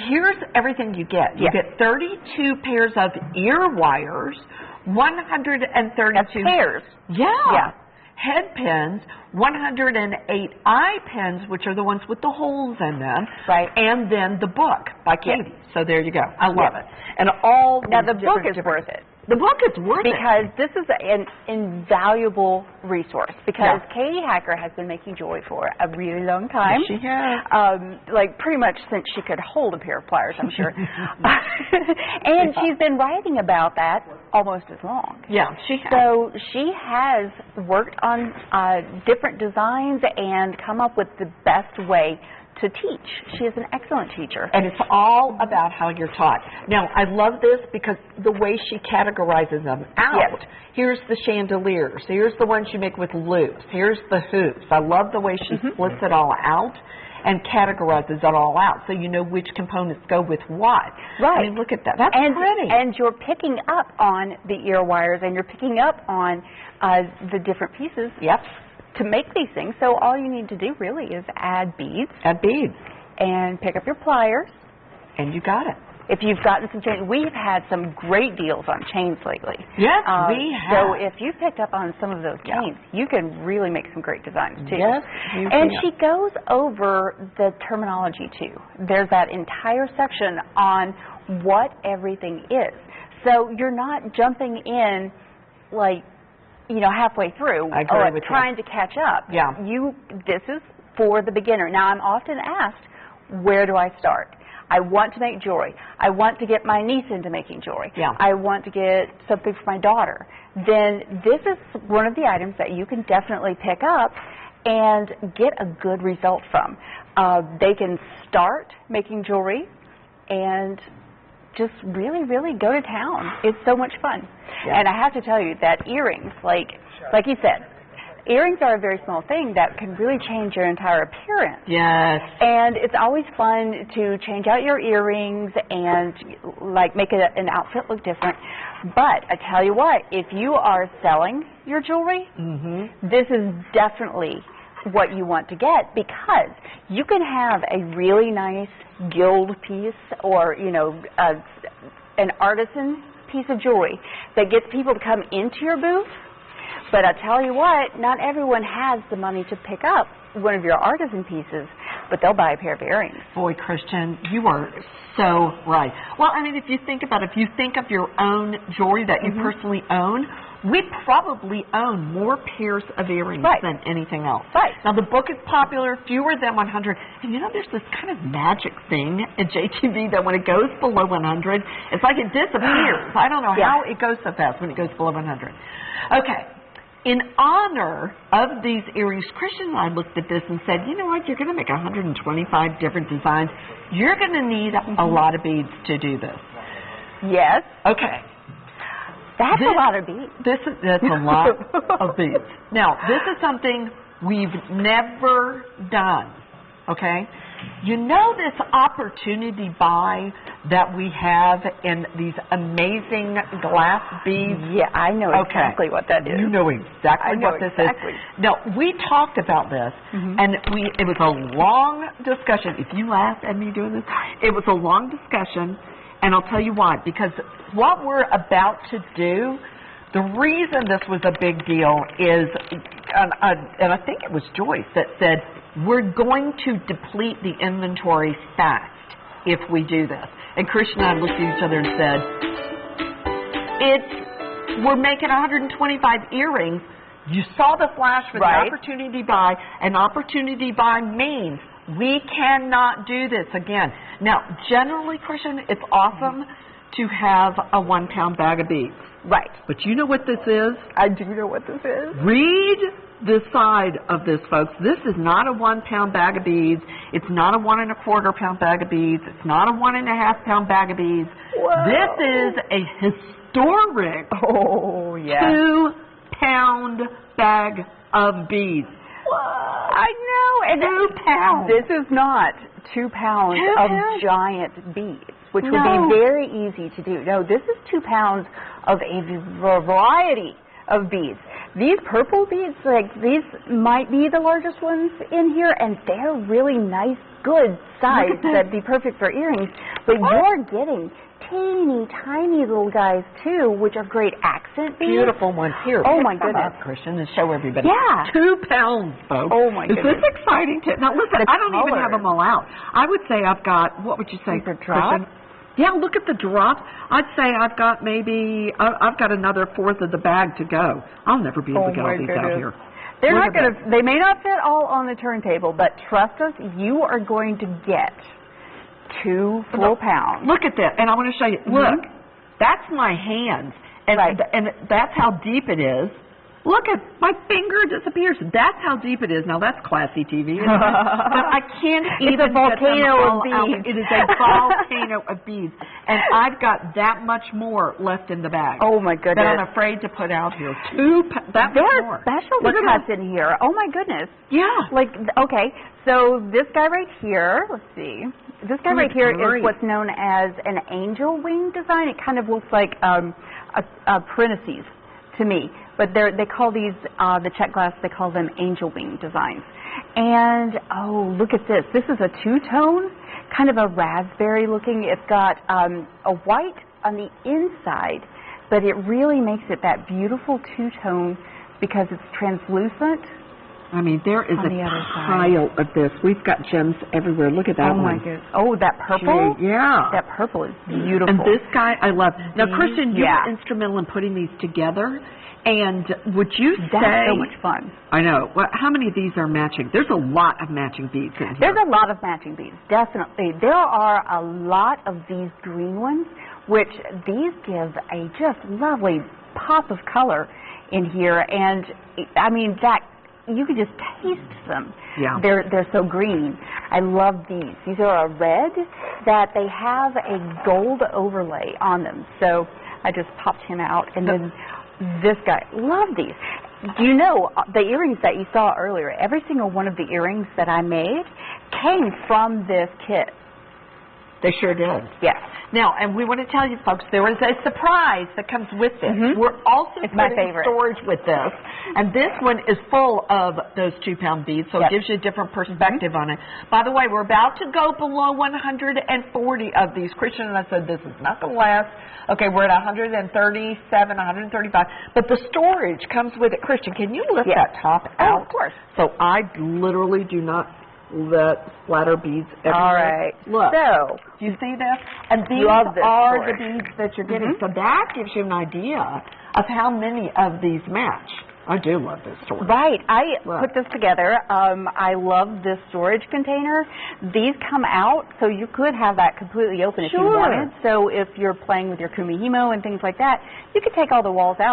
S1: here's everything you get. You get 32 pairs of ear wires, 132
S4: pairs.
S1: Head pins, 108 eye pins, which are the ones with the holes in them, and then the book by Katie. So there you go. I love it. And all
S4: the book is worth it.
S1: The book is worth it.
S4: Because this is an invaluable resource. Because Katie Hacker has been making jewelry for a really long time.
S1: Yes, she has.
S4: Like pretty much since she could hold a pair of pliers, I'm sure. And she's been writing about that almost as long.
S1: Yeah, she has.
S4: So she has worked on different designs and come up with the best way to teach. She is an excellent teacher.
S1: And it's all about how you're taught. Now, I love this because the way she categorizes them out. Here's the chandeliers. Here's the ones you make with loops. Here's the hoops. I love the way she splits it all out and categorizes it all out so you know which components go with what.
S4: Right.
S1: I mean, look at that. That's pretty.
S4: And you're picking up on the ear wires and you're picking up on the different pieces. To make these things. So all you need to do really is add beads.
S1: Add beads.
S4: And pick up your pliers.
S1: And you got it.
S4: If you've gotten some chains, we've had some great deals on chains lately.
S1: Yes, we have.
S4: So if you picked up on some of those chains, you can really make some great designs too.
S1: Yes, you
S4: and
S1: can.
S4: she goes over the terminology too. There's that entire section on what everything is. So you're not jumping in like, halfway through or trying to catch up. This is for the beginner. Now, I'm often asked, where do I start? I want to make jewelry. I want to get my niece into making jewelry. I want to get something for my daughter. Then this is one of the items that you can definitely pick up and get a good result from. They can start making jewelry and just really, really go to town. It's so much fun. And I have to tell you that earrings, like you said, earrings are a very small thing that can really change your entire appearance.
S1: Yes.
S4: And it's always fun to change out your earrings and like make an outfit look different. But I tell you what, if you are selling your jewelry, this is definitely what you want to get, because you can have a really nice gilt piece or, you know, an artisan piece of jewelry that gets people to come into your booth. But I tell you what, not everyone has the money to pick up one of your artisan pieces, but they'll buy a pair of earrings.
S1: Boy, Christian, you are so right. Well, I mean, if you think about it, if you think of your own jewelry that you personally own, we probably own more pairs of earrings than anything else.
S4: Right.
S1: Now, the book is popular, fewer than 100. And you know, there's this kind of magic thing at JTV that when it goes below 100, it's like it disappears. I don't know how it goes so fast when it goes below 100. Okay. In honor of these earrings, Christian and I looked at this and said, you know what, you're going to make 125 different designs. You're going to need a lot of beads to do this.
S4: Yes.
S1: Okay.
S4: That's a lot of beads.
S1: That's a lot of beads. Now, this is something we've never done, okay? You know this opportunity buy that we have in these amazing glass beads?
S4: Yeah, I know exactly what that is.
S1: You know exactly what this is. Now, we talked about this, and it was a long discussion. If you laugh at me doing this, it was a long discussion, and I'll tell you why. Because what we're about to do, the reason this was a big deal is, and I think it was Joyce that said, we're going to deplete the inventory fast if we do this. And Christian and I looked at each other and said, we're making 125 earrings. You saw the flash for the opportunity buy. An opportunity buy means we cannot do this again. Now, generally, Christian, it's awesome to have a 1 pound bag of beads.
S4: Right.
S1: But you know what this is?
S4: I do know what this is.
S1: Read the side of this, folks. This is not a 1 pound bag of beads. It's not a 1 1/4 pound bag of beads. It's not a 1 1/2 pound bag of beads.
S4: Whoa.
S1: This is a historic 2 pound bag of beads.
S4: I know. And
S1: 2 pounds.
S4: This is not 2 pounds of giant beads, which would be very easy to do. No, this is 2 pounds of a variety of beads. These purple beads, like these might be the largest ones in here, and they're really nice, good size that'd be perfect for earrings. But you're getting teeny, tiny little guys too, which are great accent beads.
S1: Beautiful ones here.
S4: Oh my goodness,
S1: Christian, and show everybody.
S4: Yeah.
S1: 2 pounds, folks.
S4: Oh my goodness.
S1: Is this exciting? Now listen, I don't even have them all out. I would say I've got, what would you say, Christian? Yeah, look at the drop. I'd say I've got I've got another 1/4 of the bag to go. I'll never be able to get all these out here.
S4: They're not going to, they may not fit all on the turntable, but trust us, you are going to get 2 full pounds.
S1: Look at that, and I want to show you. Look, that's my hands, and that's how deep it is. Look at my finger disappears. That's how deep it is. Now that's classy TV, isn't it? But I can't even
S4: get them all
S1: out. It is a volcano of beads, and I've got that much more left in the bag.
S4: Oh my goodness!
S1: That I'm afraid to put out here. That much more.
S4: There are special cuts in here. Oh my goodness!
S1: Yeah.
S4: Like so this guy right here. Let's see. This guy right here is what's known as an angel wing design. It kind of looks like a parentheses to me. But they call these, the check glass, they call them angel wing designs. And, oh, look at this. This is a 2-tone, kind of a raspberry looking. It's got a white on the inside, but it really makes it that beautiful 2-tone because it's translucent.
S1: I mean, there is a pile of this. We've got gems everywhere. Look at that one.
S4: Oh, my goodness. Oh, that purple?
S1: Yeah.
S4: That purple is beautiful.
S1: And this guy I love. Now, Christian, you were instrumental in putting these together. And would you say...
S4: That's so much fun.
S1: I know. Well, how many of these are matching? There's a lot of matching beads in here.
S4: There's a lot of matching beads, definitely. There are a lot of these green ones, which these give a just lovely pop of color in here. And, I mean, that you can just taste them.
S1: Yeah.
S4: They're so green. I love these. These are a red that they have a gold overlay on them. So I just popped him out, and then... This guy, love these. you know, the earrings that you saw earlier, every single one of the earrings that I made came from this kit.
S1: They sure did.
S4: Yes.
S1: Now, and we want to tell you folks, there is a surprise that comes with this. We're also
S4: It's my
S1: putting
S4: favorite.
S1: storage with this, and this one is full of those 2-pound beads, so it gives you a different perspective on it. By the way, we're about to go below 140 of these. Christian and I said this is not going to last. Okay, we're at 137, 135, but the storage comes with it. Christian, can you lift that top out?
S4: Oh, of course.
S1: So I literally do not let splatter beads everywhere.
S4: All right.
S1: Look.
S4: So,
S1: Do you see this? And these
S4: Love this
S1: are
S4: storage.
S1: the beads that you're getting. So that gives you an idea of how many of these match. I do love this storage.
S4: right, I
S1: Look.
S4: put this together. I love this storage container. These come out, so you could have that completely open if you
S1: Sure.
S4: wanted. So if you're playing with your kumihimo and things like that, you could take all the walls out